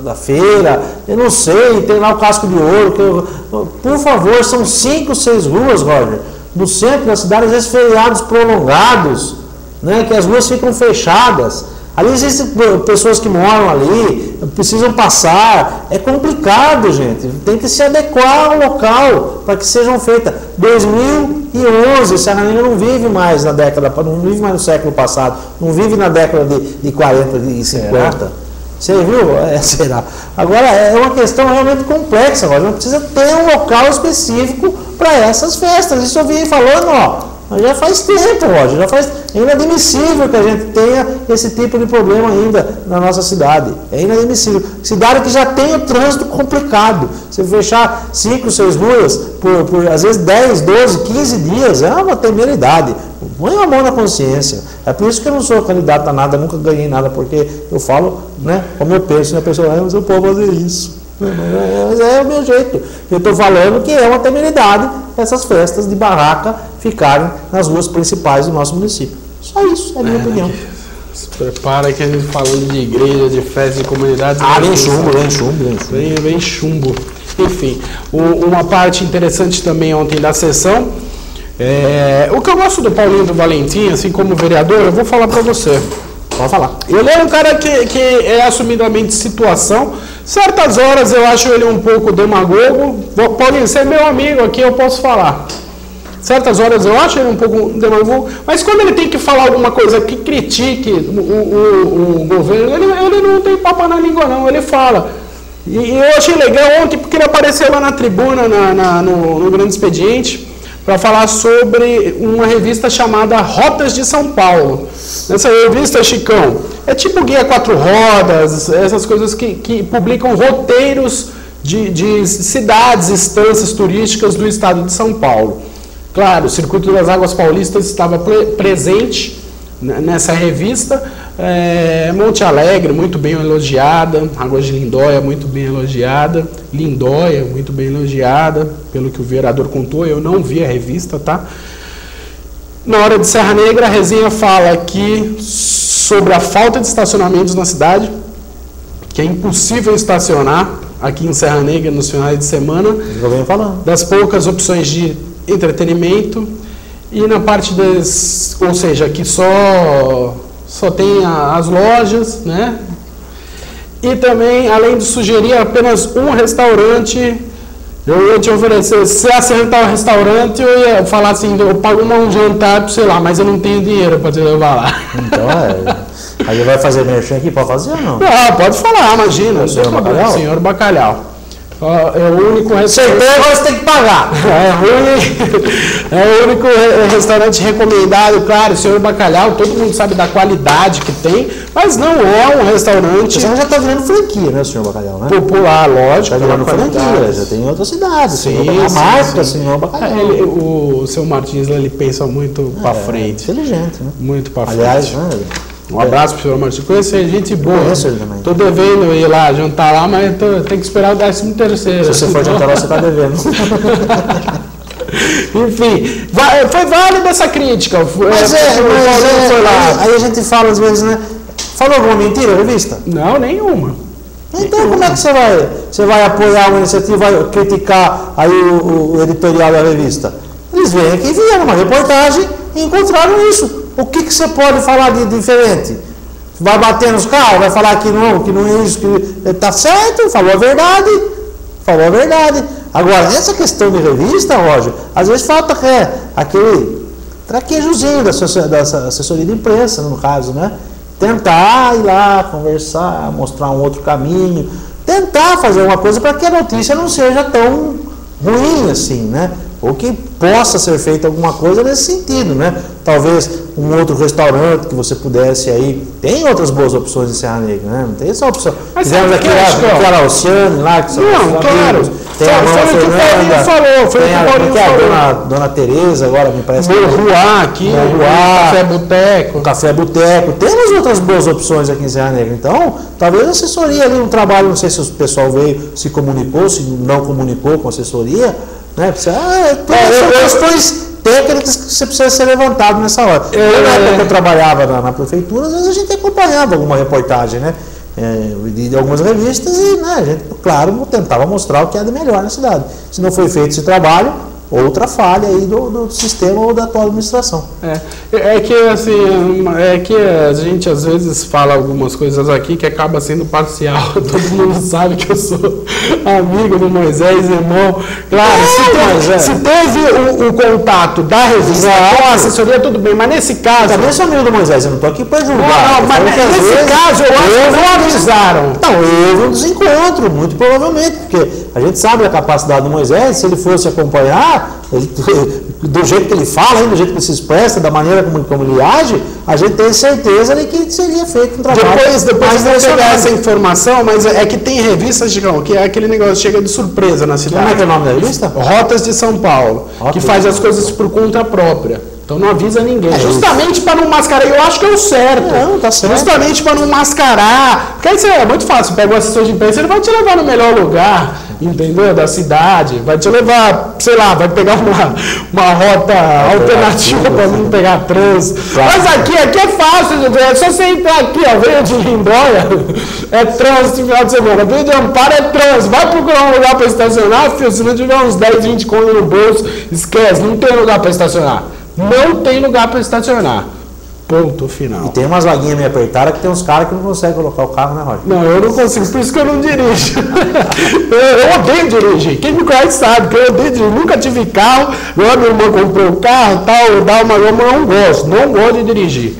da feira, eu não sei, tem lá o Casco de Ouro. Por favor, são 5, 6 ruas, Roger, no centro da cidade, às vezes feriados prolongados, né, que as ruas ficam fechadas. Ali existem pessoas que moram ali, precisam passar. É complicado, gente. Tem que se adequar ao local para que sejam feitas. 2011, Serra Negra não vive mais na década, não vive mais no século passado, não vive na década de 40 e 50. Você viu? Será? Agora, é uma questão realmente complexa. Agora, não precisa ter um local específico para essas festas. Isso eu vim falando, mas já faz tempo, Roger, é inadmissível que a gente tenha esse tipo de problema ainda na nossa cidade. É inadmissível. Cidade que já tem o trânsito complicado. Você fechar 5, 6 ruas por às vezes 10, 12, 15 dias é uma temeridade. Põe a mão na consciência. É por isso que eu não sou candidato a nada, nunca ganhei nada, porque eu falo, né, como eu penso, e a pessoa, mas eu posso fazer isso. Mas é o meu jeito. Eu estou falando que é uma temeridade essas festas de barraca ficarem nas ruas principais do nosso município. Só isso, é a minha opinião. Se prepara que a gente falando de igreja, de festa, de comunidades... Vem chumbo. Enfim, uma parte interessante também ontem da sessão, o que eu gosto do Paulinho do Valentim, assim como vereador, eu vou falar para você. Pode falar. Ele é um cara que é assumidamente situação. Certas horas eu acho ele um pouco demagogo. Paulinho, você é meu amigo aqui, eu posso falar. Certas horas eu acho ele um pouco demagogo, mas quando ele tem que falar alguma coisa que critique o governo, ele não tem papo na língua não, ele fala. E eu achei legal ontem porque ele apareceu lá na tribuna, no Grande Expediente, para falar sobre uma revista chamada Rotas de São Paulo. Nessa revista, Chicão, é tipo Guia 4 Rodas, essas coisas que publicam roteiros de cidades, estâncias turísticas do estado de São Paulo. Claro, o Circuito das Águas Paulistas estava presente nessa revista. Monte Alegre, muito bem elogiada. Águas de Lindóia, muito bem elogiada. Lindóia, muito bem elogiada. Pelo que o vereador contou, eu não vi a revista, tá? Na hora de Serra Negra, a resenha fala aqui sobre a falta de estacionamentos na cidade, que é impossível estacionar aqui em Serra Negra nos finais de semana. Eu venho falando. Das poucas opções de entretenimento e na parte ou seja, que só tem as lojas, né? E também, além de sugerir apenas um restaurante, eu ia te oferecer, se acertar o restaurante, eu ia falar assim, eu pago um jantar, sei lá, mas eu não tenho dinheiro para te levar lá. Então aí vai fazer merchan aqui, pode fazer ou não? Pode falar, imagina. O senhor Bacalhau? Senhor Bacalhau. É o único restaurante. Agora você tem que pagar. É o único restaurante recomendado, claro, o Senhor Bacalhau, todo mundo sabe da qualidade que tem, mas não é um restaurante. Você já está virando franquia, né, o Senhor Bacalhau, né? Popular, lógico. Está virando franquia, já tem em outras cidades. Sim, a marca Senhor Bacalhau. O seu Martins, ele pensa muito para frente. Inteligente, né? Muito para frente. Aliás, né? Um abraço pro senhor Martins. Conhecer gente boa. Conheço ele também. Tô devendo ir lá jantar lá, mas tem que esperar o 13º. Se você for jantar lá, você está devendo. Enfim, foi válida essa crítica. Mas aí a gente fala às vezes, né? Falou alguma mentira, revista? Não, nenhuma. Então como é que você vai apoiar uma iniciativa, vai criticar aí o editorial da revista? Eles vêm aqui, fizeram uma reportagem e encontraram isso. O que você pode falar de diferente? Vai bater nos carros, vai falar que não é isso, que está certo, falou a verdade. Agora, essa questão de revista, Roger, às vezes falta aquele traquejozinho da assessoria de imprensa, no caso, né? Tentar ir lá, conversar, mostrar um outro caminho, tentar fazer uma coisa para que a notícia não seja tão ruim assim, né? Ou que possa ser feita alguma coisa nesse sentido, né? Talvez um outro restaurante que você pudesse aí. Tem outras boas opções em Serra Negra, né? Não tem essa opção. Fizemos aqui a Alciane lá, que são claro. Tem a Dona Fernanda, foi a Dona Tereza, agora me parece. Ruá aqui, Café Boteco. Temos outras boas opções aqui em Serra Negra. Então, talvez a assessoria ali, um trabalho, não sei se o pessoal veio, se comunicou, se não comunicou com a assessoria, né? Questões técnicas que você precisa ser levantado nessa hora. Na época que eu trabalhava na prefeitura, às vezes a gente acompanhava alguma reportagem, né? De algumas revistas e, né, a gente, claro, tentava mostrar o que é de melhor na cidade. Se não foi feito esse trabalho, outra falha aí do sistema ou da atual administração. É que a gente às vezes fala algumas coisas aqui que acaba sendo parcial. Todo mundo sabe que eu sou amigo do Moisés, irmão. Claro, se teve o contato da revista com a assessoria, tudo bem, mas nesse caso... Eu também sou amigo do Moisés, eu não estou aqui para julgar. Não, mas nesse caso eu acho que não avisaram. Não, houve um desencontro, muito provavelmente, porque a gente sabe a capacidade do Moisés, se ele fosse acompanhar, do jeito que ele fala, do jeito que ele se expressa, da maneira como ele age, a gente tem certeza de que seria feito um trabalho. Depois eu vou pegar essa informação, mas é que tem revistas, Chicão, que é aquele negócio, chega de surpresa na cidade. Como é que é o nome da revista? Rotas de São Paulo, que faz as coisas por conta própria. Então não avisa ninguém. Justamente para não mascarar, eu acho que é o certo. Não, tá certo. Justamente para não mascarar. Porque aí é muito fácil, pega o assessor de imprensa, ele vai te levar no melhor lugar, entendeu? Da cidade. Vai te levar, sei lá, vai pegar uma rota alternativa para não pegar trânsito. Claro. Mas aqui é fácil, é só você entrar aqui, ó, veio de Lindóia, é trânsito no final de semana. Veio de Amparo, é trânsito. Vai procurar um lugar para estacionar, filho, se não tiver uns 10, 20 contos no bolso, esquece, não tem lugar para estacionar. Não tem lugar para estacionar. Ponto final. E tem umas vaguinhas meio apertadas que tem uns caras que não conseguem colocar o carro, né, Roger? Não, eu não consigo, por isso que eu não dirijo. eu odeio dirigir. Quem me conhece sabe que eu odeio dirigir. Nunca tive carro, minha irmã comprou um carro e tal, eu não gosto de dirigir.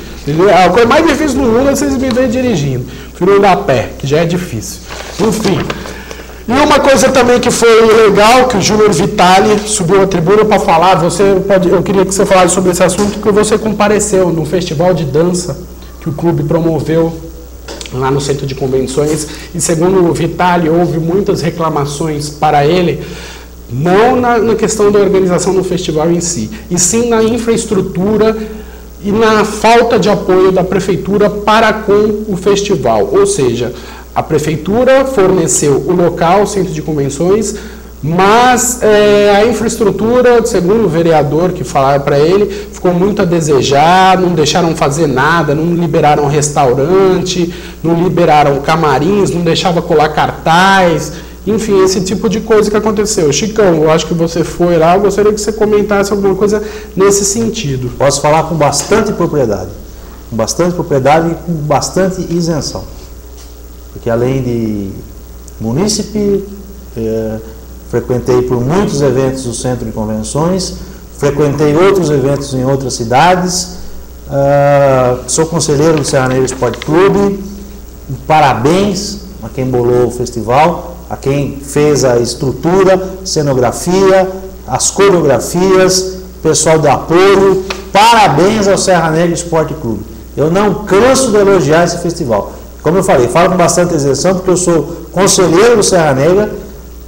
A coisa mais difícil do mundo é vocês me verem dirigindo. Prefiro andar a pé, que já é difícil. Enfim. E uma coisa também que foi legal, que o Júnior Vitali subiu à tribuna para falar, eu queria que você falasse sobre esse assunto, que você compareceu no festival de dança que o clube promoveu lá no centro de convenções, e segundo o Vitali, houve muitas reclamações para ele, não na questão da organização do festival em si, e sim na infraestrutura e na falta de apoio da prefeitura para com o festival, ou seja, a prefeitura forneceu o local, o centro de convenções, mas a infraestrutura, segundo o vereador que falava para ele, ficou muito a desejar, não deixaram fazer nada, não liberaram restaurante, não liberaram camarins, não deixavam colar cartaz, enfim, esse tipo de coisa que aconteceu. Chicão, eu acho que você foi lá, eu gostaria que você comentasse alguma coisa nesse sentido. Posso falar com bastante propriedade e com bastante isenção. Porque além de munícipe, frequentei por muitos eventos do centro de convenções, frequentei outros eventos em outras cidades, sou conselheiro do Serra Negra Esporte Clube, parabéns a quem bolou o festival, a quem fez a estrutura, cenografia, as coreografias, pessoal do apoio, parabéns ao Serra Negra Esporte Clube. Eu não canso de elogiar esse festival. Como eu falei, falo com bastante isenção, porque eu sou conselheiro do Serra Negra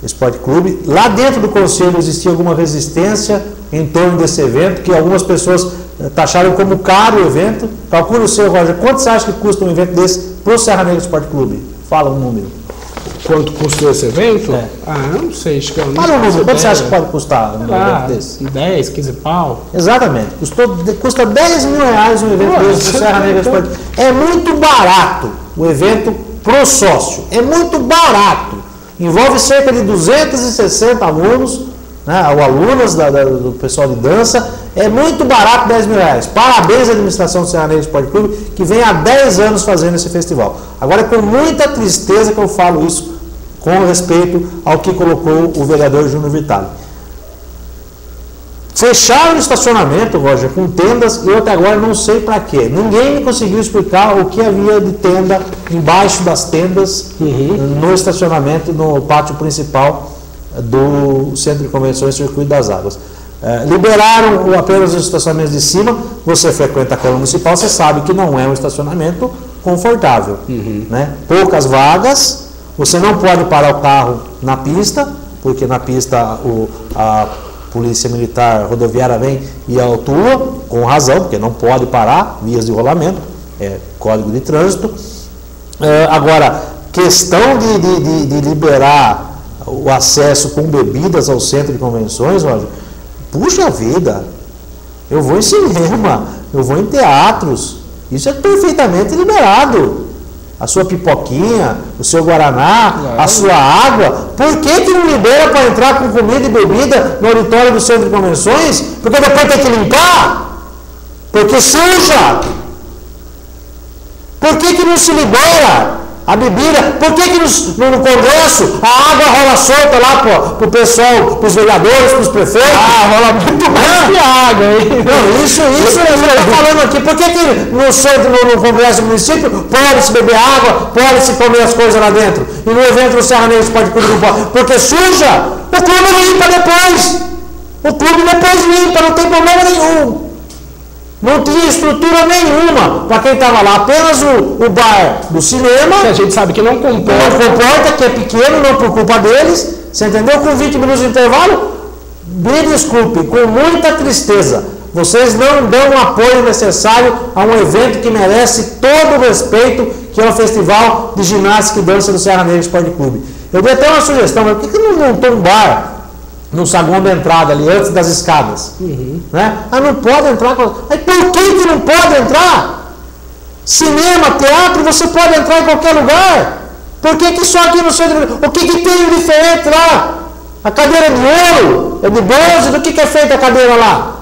Esporte Clube. Lá dentro do conselho existia alguma resistência em torno desse evento, que algumas pessoas taxaram como caro o evento. Calcule o seu, Roger, quanto você acha que custa um evento desse para o Serra Negra Esporte Clube? Fala um número. Quanto custou esse evento? É. Não sei, acho que eu não Fala um número, quanto você acha que pode custar um evento desse? 10, 15 pau. Exatamente, custa 10 mil reais um evento desse do Serra Negra Esporte Clube. É muito barato o evento pro sócio, é muito barato. Envolve cerca de 260 alunos, né, ou alunas do pessoal de dança. É muito barato, 10 mil reais. Parabéns à administração do Serra Negra Esporte Clube, que vem há 10 anos fazendo esse festival. Agora é com muita tristeza que eu falo isso, com respeito ao que colocou o vereador Júnior Vitale. Fecharam o estacionamento, Roger, com tendas, eu até agora não sei para quê. Ninguém me conseguiu explicar o que havia de tenda embaixo das tendas, no estacionamento, no pátio principal do Centro de Convenções Circuito das Águas. Liberaram apenas os estacionamentos de cima. Você frequenta a Câmara Municipal, você sabe que não é um estacionamento confortável, né? Poucas vagas, você não pode parar o carro na pista, porque na pista a Polícia Militar Rodoviária vem e autua, com razão, porque não pode parar, vias de rolamento, é Código de Trânsito. Agora, questão de liberar o acesso com bebidas ao Centro de Convenções, Roger, puxa vida, eu vou em cinema, eu vou em teatros, isso é perfeitamente liberado. A sua pipoquinha, o seu guaraná, a sua água, por que não libera para entrar com comida e bebida no auditório do Centro de Convenções? Porque depois tem que limpar, porque suja. Por que não se libera a bebida? Por que no Congresso a água rola solta lá para o pessoal, para os vereadores, para os prefeitos? Rola muito mais que água, hein? Não, isso eu estou falando aqui. Por que no Congresso do município pode-se beber água, pode-se comer as coisas lá dentro? E no evento do Serra Negra Esporte Clube não pode? Porque suja, o clube limpa depois. O clube depois limpa, não tem problema nenhum. Não tinha estrutura nenhuma para quem estava lá, apenas o bar do cinema. Que a gente sabe que não comporta. Não comporta, que é pequeno, não por culpa deles. Você entendeu? Com 20 minutos de intervalo, me desculpe, com muita tristeza, vocês não dão o apoio necessário a um evento que merece todo o respeito, que é o Festival de Ginástica e Dança do Serra Negra Esporte Clube. Eu dei até uma sugestão, mas por que não montou um bar no saguão da entrada ali, antes das escadas? Né? Não pode entrar. Mas por que não pode entrar? Cinema, teatro, você pode entrar em qualquer lugar. Por que só aqui no centro? O que tem de diferente lá? A cadeira é de ouro, é de bronze, do que é feita a cadeira lá?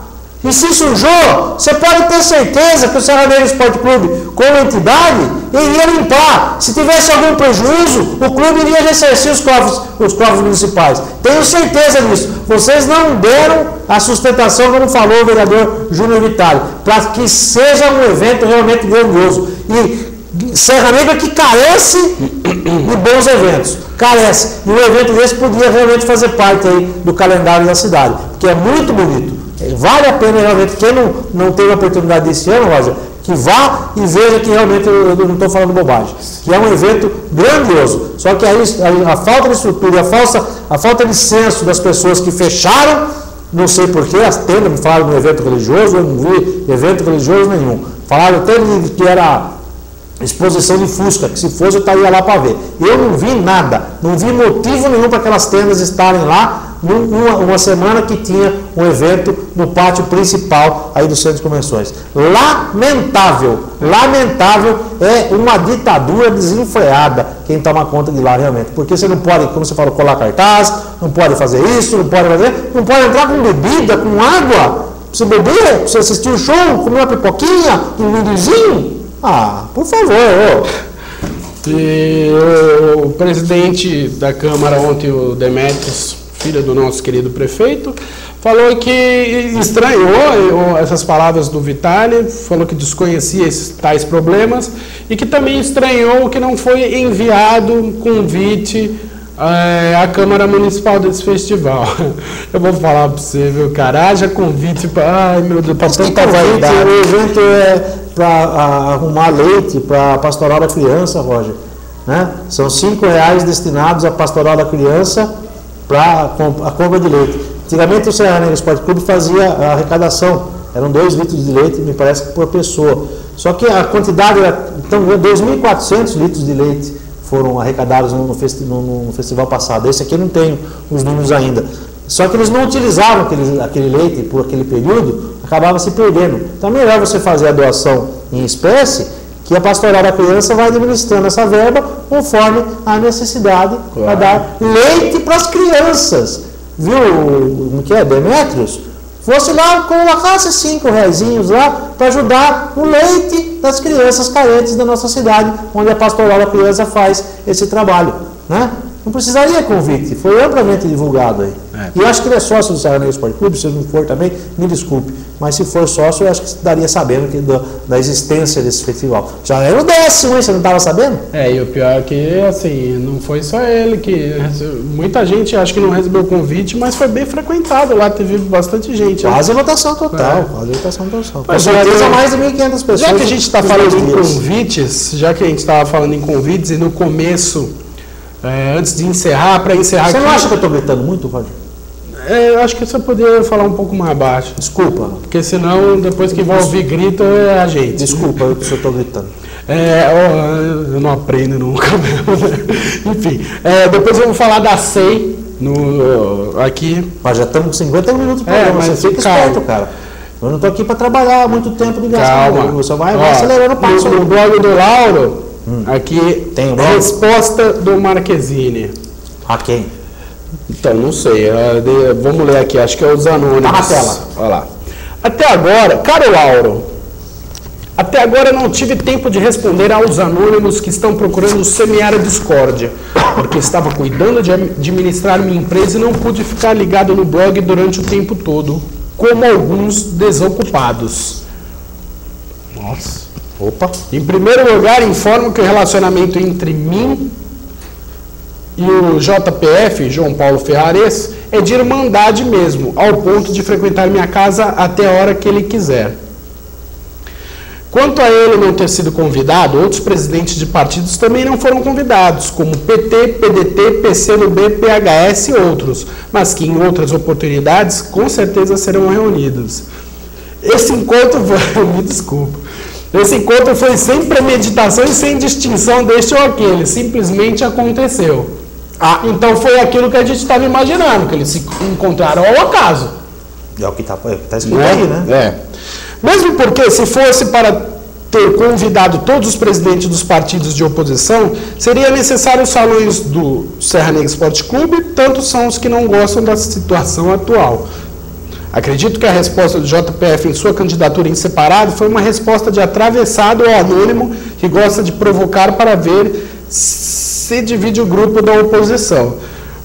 E se sujou, você pode ter certeza que o Serra Negra Esporte Clube, como entidade, iria limpar. Se tivesse algum prejuízo, o clube iria ressarcir os cofres municipais. Tenho certeza disso. Vocês não deram a sustentação, como falou o vereador Júnior Vitale, para que seja um evento realmente grandioso. E Serra Negra que carece de bons eventos. Carece. E um evento desse podia realmente fazer parte aí do calendário da cidade, porque é muito bonito. Vale a pena realmente, quem não teve a oportunidade desse ano, Roger, que vá e veja que realmente eu não estou falando bobagem, que é um evento grandioso. Só que aí a falta de estrutura, a falta de senso das pessoas que fecharam, não sei porquê, as tendas me falaram no evento religioso, eu não vi evento religioso nenhum. Falaram até que era exposição de Fusca, que se fosse eu estaria lá para ver. Eu não vi nada, não vi motivo nenhum para aquelas tendas estarem lá uma semana que tinha um evento no pátio principal aí do Centro de Convenções. Lamentável, é uma ditadura desenfreada quem toma conta de lá realmente, porque você não pode, como você falou, colar cartaz, não pode fazer isso, não pode entrar com bebida, com água, pra você beber, pra você assistir o show, comer uma pipoquinha, um vinhozinho. Por favor. E o presidente da Câmara ontem, o Demetrios, filho do nosso querido prefeito, falou que estranhou essas palavras do Vitale, falou que desconhecia esses tais problemas e que também estranhou que não foi enviado convite a Câmara Municipal desse festival. Eu vou falar para você, viu, cara? Haja convite para. Ai, meu Deus, para tanta vaidade. O evento é para arrumar leite para a Pastoral da Criança, Roger. Né? São R$5 destinados à Pastoral da Criança para a compra de leite. Antigamente o Serra Negra Esporte Clube fazia a arrecadação. Eram 2 litros de leite, me parece que por pessoa. Só que a quantidade era. Então, 2.400 litros de leite foram arrecadados no festival passado. Esse aqui eu não tenho os números ainda. Só que eles não utilizavam aquele leite por aquele período, acabava se perdendo. Então é melhor você fazer a doação em espécie, que a Pastoral da Criança vai administrando essa verba conforme a necessidade para dar leite para as crianças. Viu o que é? Demétrios? Fosse lá, colocasse R$5 lá para ajudar o leite das crianças carentes da nossa cidade, onde a Pastoral da Criança faz esse trabalho, né? Não precisaria convite, foi amplamente divulgado aí. E eu acho que ele é sócio do Serra Negra Esporte Clube, se não for também, me desculpe. Mas se for sócio, eu acho que daria sabendo da existência desse festival. Já era o 10º, hein? Você não estava sabendo? E o pior é que, assim, não foi só ele que... Muita gente acho que não recebeu o convite, mas foi bem frequentado lá, teve bastante gente. Quase lotação total, quase lotação total. Com certeza mais de 1.500 pessoas. Já que a gente está falando em convites, e no começo... antes de encerrar, para encerrar Você não acha que eu estou gritando muito, Roger? Eu acho que você poderia falar um pouco mais baixo. Desculpa. Porque senão, depois que vai ouvir grito, é a gente. Desculpa, eu estou gritando. Eu não aprendo nunca mesmo. Enfim, depois eu vou falar da SEI aqui. Mas já estamos com 50 minutos para mas você fica esperto, cara. Eu não estou aqui para trabalhar muito tempo de graça. Você vai acelerando o passo. No blog do Lauro, aqui tem resposta do Marquezine. A quem? Então, não sei. Vamos ler aqui, acho que é os anônimos. Tá na tela. Olha lá. Até agora, caro Lauro, até agora não tive tempo de responder aos anônimos que estão procurando semear a discórdia, porque estava cuidando de administrar minha empresa e não pude ficar ligado no blog durante o tempo todo, como alguns desocupados. Nossa. Opa. Em primeiro lugar, informo que o relacionamento entre mim e o JPF, João Paulo Ferrares, é de irmandade mesmo, ao ponto de frequentar minha casa até a hora que ele quiser. Quanto a ele não ter sido convidado, outros presidentes de partidos também não foram convidados, como PT, PDT, PCdoB, PHS e outros, mas que em outras oportunidades com certeza serão reunidos. Esse encontro foi... Me desculpa. Esse encontro foi sem premeditação e sem distinção deste ou aquele, simplesmente aconteceu. Então foi aquilo que a gente estava imaginando, que eles se encontraram ao acaso. É o que está escrito aí, né? Mesmo porque, se fosse para ter convidado todos os presidentes dos partidos de oposição, seria necessário os salões do Serra Negra Esporte Clube, tanto são os que não gostam da situação atual. Acredito que a resposta do JPF em sua candidatura em separado foi uma resposta de atravessado ou anônimo que gosta de provocar para ver se divide o grupo da oposição.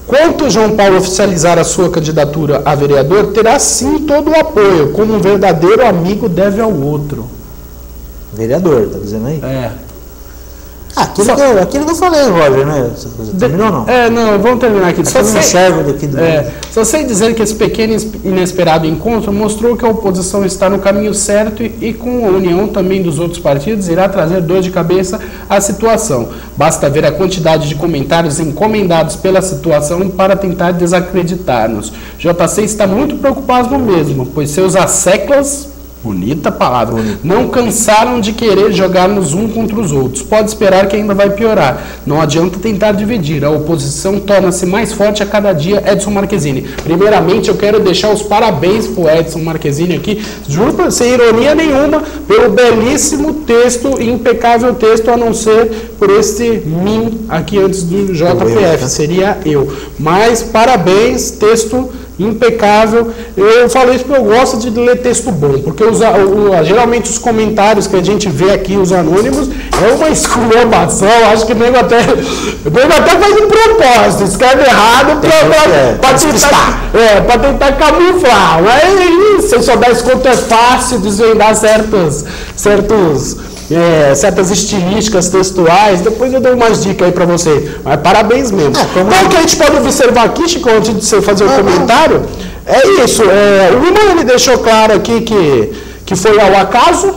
Quanto João Paulo oficializar a sua candidatura a vereador, terá sim todo o apoio, como um verdadeiro amigo deve ao outro. Vereador, tá dizendo aí? Aquilo que eu falei, Roger, né? Terminou ou não? Não, vamos terminar aqui. Só sei dizer que esse pequeno e inesperado encontro mostrou que a oposição está no caminho certo e com a união também dos outros partidos irá trazer dor de cabeça à situação. Basta ver a quantidade de comentários encomendados pela situação para tentar desacreditar-nos. JC está muito preocupado mesmo, pois seus asseclas... Bonita palavra. Não cansaram de querer jogar-nos um contra os outros. Pode esperar que ainda vai piorar. Não adianta tentar dividir. A oposição torna-se mais forte a cada dia. Edson Marquezine. Primeiramente, eu quero deixar os parabéns para o Edson Marquezine aqui, juro, sem ironia nenhuma, pelo belíssimo texto, impecável texto, a não ser por este mim aqui antes do JPF. Seria eu. Mas parabéns, texto impecável. Eu falei isso porque eu gosto de ler texto bom, porque geralmente os comentários que a gente vê aqui, os anônimos, é uma exclamação. Acho que o nego até faz um propósito, escreve errado para tentar camuflar. Mas se eu souber esse conto, é fácil desvendar certos certas estilísticas textuais, depois eu dou umas dicas aí para você. Mas parabéns mesmo. Então, o que a gente pode observar aqui, Chico, antes de você fazer o comentário, é isso. Uma ele deixou claro aqui que foi ao acaso,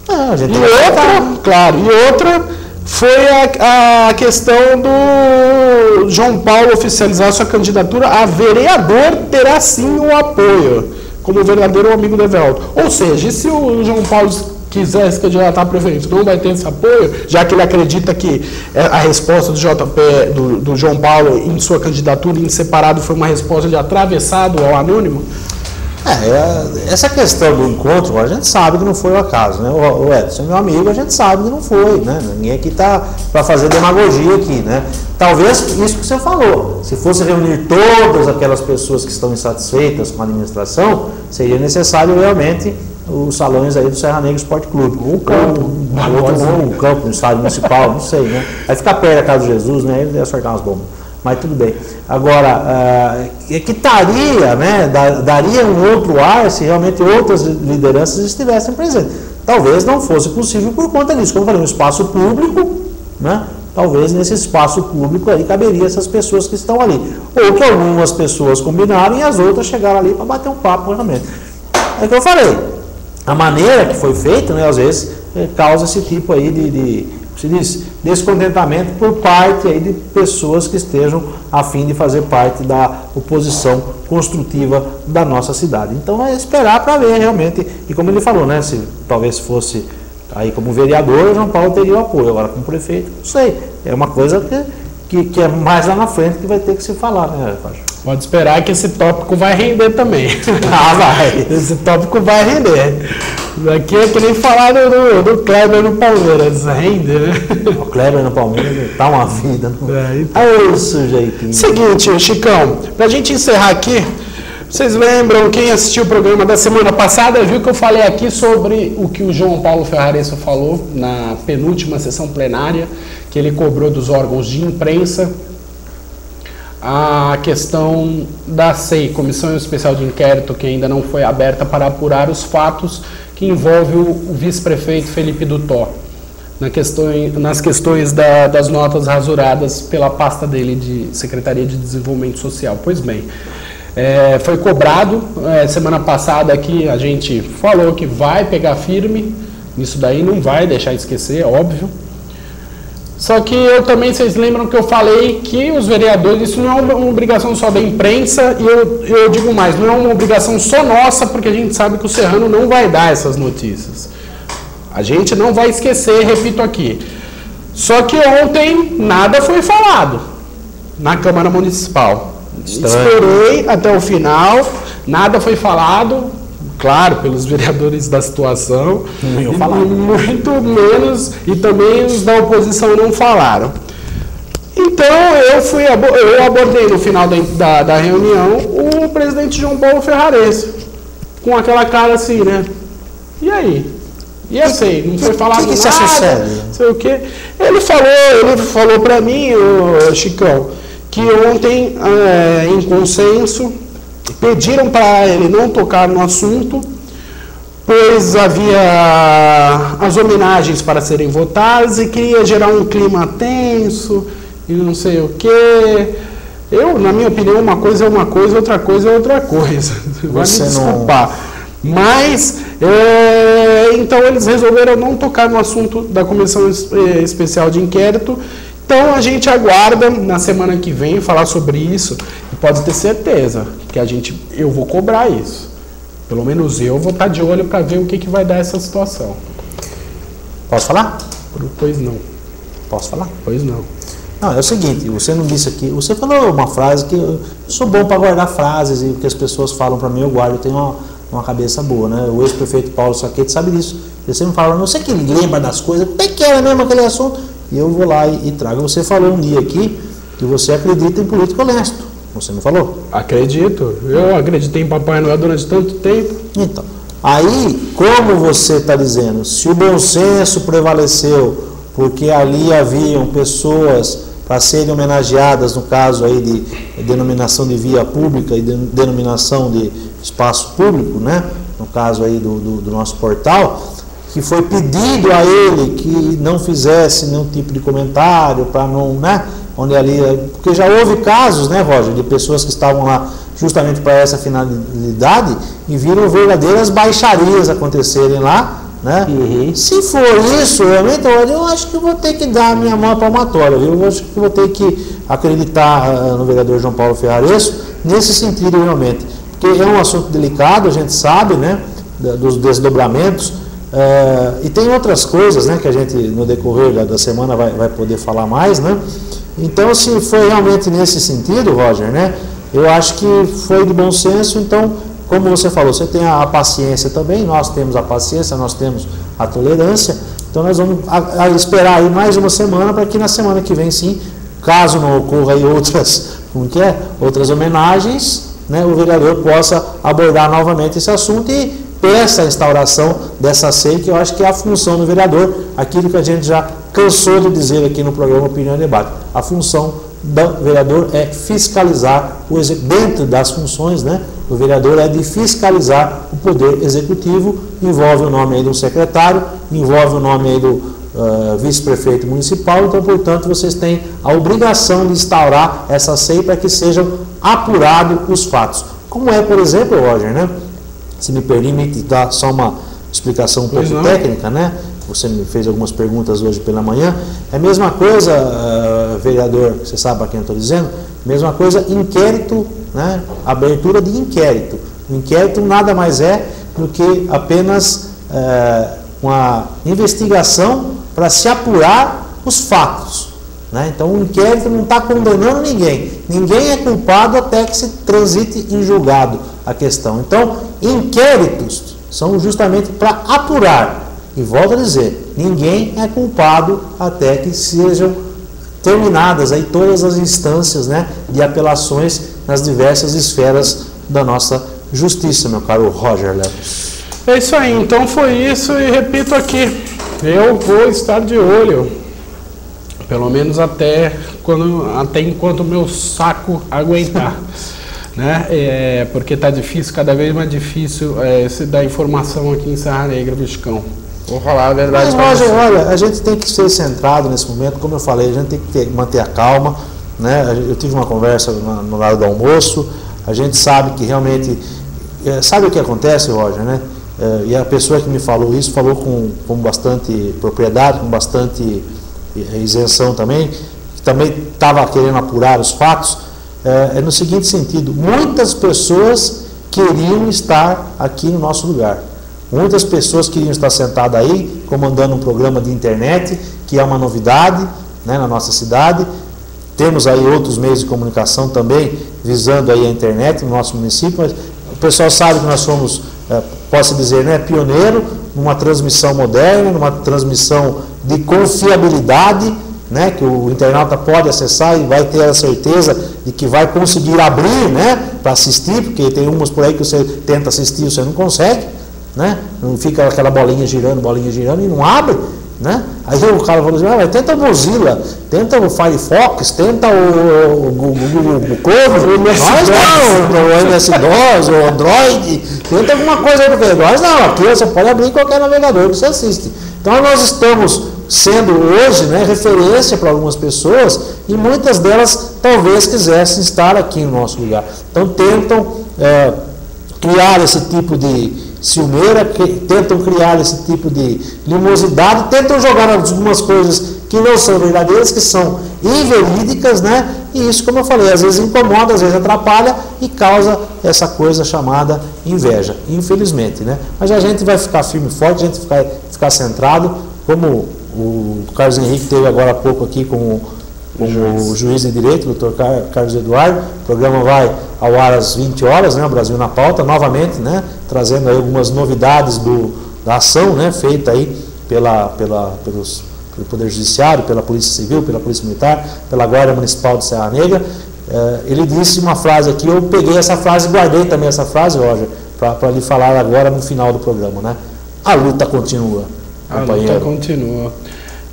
e outra foi a questão do João Paulo oficializar sua candidatura a vereador, terá sim o apoio, como verdadeiro amigo do Everaldo. Ou seja, se o João Paulo quiser se candidatar a prefeito, não vai ter esse apoio, já que ele acredita que a resposta do JP, do João Paulo em sua candidatura em separado foi uma resposta de atravessado ao anônimo? Essa questão do encontro, a gente sabe que não foi o acaso, né? O Edson, meu amigo, a gente sabe que não foi, né? Ninguém aqui está para fazer demagogia aqui, né? Talvez isso que você falou, se fosse reunir todas aquelas pessoas que estão insatisfeitas com a administração, seria necessário realmente os salões aí do Serra Negra Esporte Clube. O campo no estádio municipal, não sei, né? Aí fica perto da Casa de Jesus, né? Ele deve acertar umas bombas. Mas tudo bem. Agora, que estaria, né, daria um outro ar se realmente outras lideranças estivessem presentes. Talvez não fosse possível por conta disso. Como eu falei, um espaço público, né? Talvez nesse espaço público aí caberia essas pessoas que estão ali. Ou que algumas pessoas combinaram e as outras chegaram ali para bater um papo realmente. É o que eu falei. A maneira que foi feita, né, às vezes, causa esse tipo aí de se diz, descontentamento por parte aí de pessoas que estejam a fim de fazer parte da oposição construtiva da nossa cidade. Então é esperar para ver realmente, e como ele falou, né, se talvez fosse aí como vereador, João Paulo teria o apoio, agora como prefeito, não sei, é uma coisa que é mais lá na frente que vai ter que se falar, né, Fábio? Pode esperar que esse tópico vai render também. Vai. Esse tópico vai render. Aqui é que nem falar do Kleber no Palmeiras. Rende, né? O Kleber no Palmeiras tá uma vida. Então. Ô, sujeitinho. Seguinte, Chicão, pra gente encerrar aqui, vocês lembram, quem assistiu o programa da semana passada, viu que eu falei aqui sobre o que o João Paulo Ferraresso falou na penúltima sessão plenária, que ele cobrou dos órgãos de imprensa a questão da SEI, Comissão Especial de Inquérito, que ainda não foi aberta para apurar os fatos que envolvem o vice-prefeito Felipe Dutó, nas questões das notas rasuradas pela pasta dele de Secretaria de Desenvolvimento Social. Pois bem, foi cobrado, semana passada aqui a gente falou que vai pegar firme, nisso daí não vai deixar esquecer, é óbvio. Só que eu também, vocês lembram que eu falei que os vereadores, isso não é uma obrigação só da imprensa, e eu digo mais, não é uma obrigação só nossa, porque a gente sabe que o Serrano não vai dar essas notícias. A gente não vai esquecer, repito aqui. Só que ontem nada foi falado na Câmara Municipal. Esperei até o final, nada foi falado. Claro, pelos vereadores da situação, muito menos, e também os da oposição não falaram. Então, eu abordei no final da reunião o presidente João Paulo Ferraresso, com aquela cara assim, né? E aí? E eu sei, não foi falado nada, não sei o quê. Ele falou para mim, Chicão, que ontem, em consenso, pediram para ele não tocar no assunto, pois havia as homenagens para serem votadas e queria gerar um clima tenso e não sei o quê. Na minha opinião, uma coisa é uma coisa, outra coisa é outra coisa. Vai me desculpar. Mas, então eles resolveram não tocar no assunto da Comissão Especial de Inquérito. Então a gente aguarda na semana que vem falar sobre isso e pode ter certeza que eu vou cobrar isso. Pelo menos eu vou estar de olho para ver o que vai dar essa situação. Posso falar? Pois não. Posso falar? Pois não. Não, é o seguinte, você não disse aqui, você falou uma frase que eu sou bom para guardar frases e o que as pessoas falam para mim eu guardo, eu tenho uma cabeça boa, né? O ex-prefeito Paulo Saquete sabe disso. Ele sempre fala, não sei que ele lembra das coisas, como é que era mesmo aquele assunto? E eu vou lá e trago. Você falou um dia aqui que você acredita em político honesto. Você não falou? Acredito. Eu acreditei em Papai Noel durante tanto tempo. Então, aí, como você está dizendo, se o bom senso prevaleceu, porque ali haviam pessoas para serem homenageadas, no caso aí de denominação de via pública e denominação de espaço público, né? No caso aí do nosso portal, que foi pedido a ele que não fizesse nenhum tipo de comentário, para não, né, onde ali, porque já houve casos, né, Roger, de pessoas que estavam lá justamente para essa finalidade e viram verdadeiras baixarias acontecerem lá, né? Se for isso, realmente, eu acho que eu vou ter que dar a minha mão palmatória, viu? Eu acho que vou ter que acreditar no vereador João Paulo Ferraresso nesse sentido, realmente, porque é um assunto delicado, a gente sabe, né, dos desdobramentos, e tem outras coisas, né, que a gente no decorrer da semana vai poder falar mais, né? Então, se foi realmente nesse sentido, Roger, né, eu acho que foi de bom senso. Então, como você falou, você tem a paciência também, nós temos a paciência, nós temos a tolerância, então nós vamos esperar aí mais uma semana para que na semana que vem, sim, caso não ocorra aí outras homenagens, né, o vereador possa abordar novamente esse assunto e peça a instauração dessa SEI, que eu acho que é a função do vereador, aquilo que a gente já cansou de dizer aqui no programa Opinião e Debate. A função do vereador é fiscalizar, dentro das funções, né, do vereador é de fiscalizar o poder executivo, envolve o nome aí de um secretário, envolve o nome aí do vice-prefeito municipal, então, portanto, vocês têm a obrigação de instaurar essa SEI para que sejam apurados os fatos. Como é, por exemplo, Roger, né, se me permite dar só uma explicação um pouco técnica, né? Você me fez algumas perguntas hoje pela manhã. É a mesma coisa, vereador, você sabe a quem eu estou dizendo? Mesma coisa, inquérito, né? Abertura de inquérito. O inquérito nada mais é do que apenas uma investigação para se apurar os fatos, né? Então o inquérito não está condenando ninguém. Ninguém é culpado até que se transite em julgado a questão. Então, inquéritos são justamente para apurar. E volto a dizer, ninguém é culpado até que sejam terminadas aí todas as instâncias, né, de apelações nas diversas esferas da nossa justiça, meu caro Roger Lemos. É isso aí, então foi isso e repito aqui, eu vou estar de olho, pelo menos até enquanto o meu saco aguentar. Né? Porque está difícil, cada vez mais difícil se dar informação aqui em Serra Negra, Viscão. Vou falar a verdade. Mas, Roger, olha, a gente tem que ser centrado nesse momento, como eu falei, a gente tem que manter a calma, né? Eu tive uma conversa no lado do almoço, a gente sabe que realmente, sabe o que acontece, Roger, né? E a pessoa que me falou isso, falou com bastante propriedade, com bastante isenção também, que também estava querendo apurar os fatos. É no seguinte sentido, muitas pessoas queriam estar aqui no nosso lugar, muitas pessoas queriam estar sentadas aí, comandando um programa de internet, que é uma novidade, né, na nossa cidade. Temos aí outros meios de comunicação também, visando aí a internet no nosso município, mas o pessoal sabe que nós somos, posso dizer, né, pioneiro numa transmissão moderna, numa transmissão de confiabilidade, né, que o internauta pode acessar e vai ter a certeza de que vai conseguir abrir, né, para assistir, porque tem umas por aí que você tenta assistir e você não consegue, né, não fica aquela bolinha girando e não abre, né? Aí o cara falou assim, tenta o Mozilla, tenta o Firefox, tenta o Google Chrome, o MS-DOS, o Android, tenta alguma coisa aí, porque nós não, aqui você pode abrir qualquer navegador que você assiste. Então nós estamos sendo hoje, né, referência para algumas pessoas e muitas delas talvez quisessem estar aqui no nosso lugar. Então tentam criar esse tipo de ciumeira, tentam criar esse tipo de limosidade, tentam jogar algumas coisas que não são verdadeiras, que são inverídicas, né? E isso, como eu falei, às vezes incomoda, às vezes atrapalha e causa essa coisa chamada inveja, infelizmente, né? Mas a gente vai ficar firme e forte, a gente vai ficar centrado, como o Carlos Henrique teve agora há pouco aqui com o juiz de direito, o Dr. Carlos Eduardo. O programa vai ao ar às 20 horas, né, o Brasil na Pauta, novamente, né, trazendo aí algumas novidades da ação, né, feita aí pelo Poder Judiciário, pela Polícia Civil, pela Polícia Militar, pela Guarda Municipal de Serra Negra. Ele disse uma frase aqui, eu peguei essa frase e guardei também essa frase, Roger, para lhe falar agora no final do programa, né? A luta continua, companheiro. A luta continua.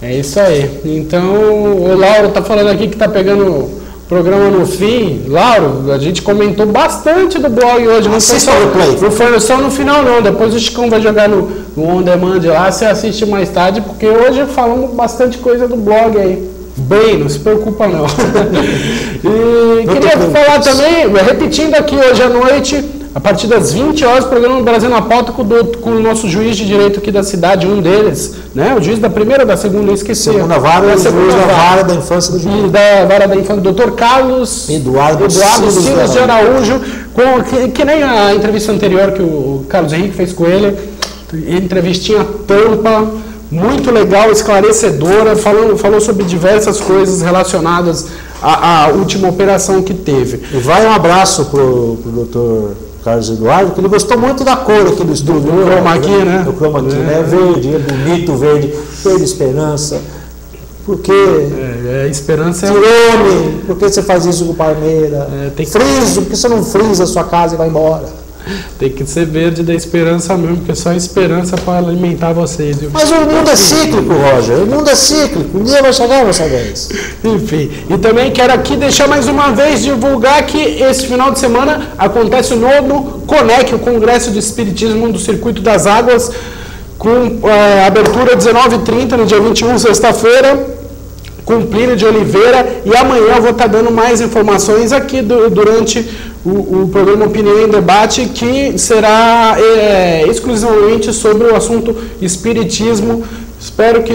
É isso aí. Então, o Lauro está falando aqui que está pegando programa no fim, Lauro, a gente comentou bastante do blog hoje. Não foi só no final não, depois o Chicão vai jogar no On Demand lá, você assiste mais tarde, porque hoje falamos bastante coisa do blog aí. Bem, não se preocupa não. E queria falar também, repetindo aqui hoje à noite, a partir das 20 horas, o programa Brasil na Pauta com o nosso juiz de direito aqui da cidade, um deles, né? O juiz da primeira ou da segunda, eu esqueci. Segunda vara, o juiz da vara da infância do juiz. Da vara da infância, doutor Carlos Eduardo Silas de Araújo, que nem a entrevista anterior que o Carlos Henrique fez com ele, entrevistinha tampa, muito legal, esclarecedora, falou sobre diversas coisas relacionadas à última operação que teve. E vai um abraço pro doutor Carlos Eduardo, que ele gostou muito da cor aqui do estúdio. O chroma aqui, né? O chroma aqui, né? Verde, é bonito, verde esperança. Porque... esperança é... Tirone, por que você faz isso com o Parmeira? Friso, por que você não frisa a sua casa e vai embora? Tem que ser verde da esperança mesmo, porque só a esperança pode alimentar vocês. Viu? Mas o mundo é cíclico, Roger. O mundo é cíclico. Um dia vai chegar dessa vez. Enfim, e também quero aqui deixar mais uma vez, divulgar que esse final de semana acontece o novo CONEC, o Congresso de Espiritismo do Circuito das Águas, com abertura 19h30, no dia 21, sexta-feira, com Plínio de Oliveira, e amanhã eu vou estar dando mais informações aqui durante o programa Opinião em Debate, que será exclusivamente sobre o assunto espiritismo. Espero que,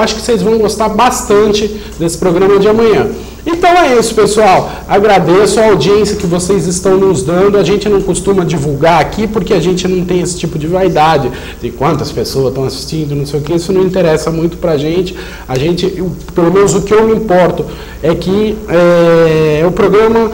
acho que vocês vão gostar bastante desse programa de amanhã. Então é isso, pessoal. Agradeço a audiência que vocês estão nos dando. A gente não costuma divulgar aqui porque a gente não tem esse tipo de vaidade de quantas pessoas estão assistindo, não sei o que. Isso não interessa muito pra gente. A gente, pelo menos o que eu me importo é que o programa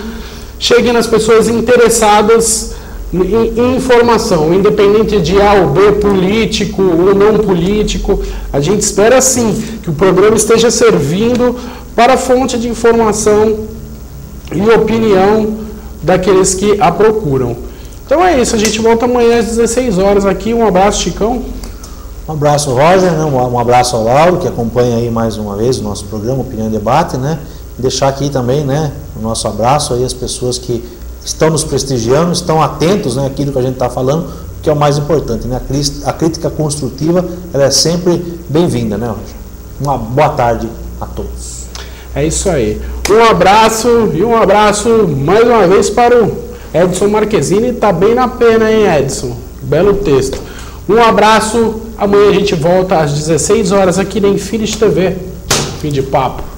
chegue nas pessoas interessadas em informação, independente de A ou B, político ou não político. A gente espera sim que o programa esteja servindo para fonte de informação e opinião daqueles que a procuram. Então é isso, a gente volta amanhã às 16 horas aqui. Um abraço, Chicão. Um abraço, Roger, né? Um abraço ao Lauro, que acompanha aí mais uma vez o nosso programa Opinião e Debate, né? Deixar aqui também, né, o nosso abraço aí às pessoas que estão nos prestigiando, estão atentos, né, àquilo que a gente está falando, que é o mais importante, né? A crítica construtiva, ela é sempre bem-vinda, né, Roger? Uma boa tarde a todos. É isso aí. Um abraço e um abraço mais uma vez para o Edson Marquezine. Tá bem na pena, hein, Edson? Belo texto. Um abraço. Amanhã a gente volta às 16 horas aqui na Infinity TV. Fim de papo.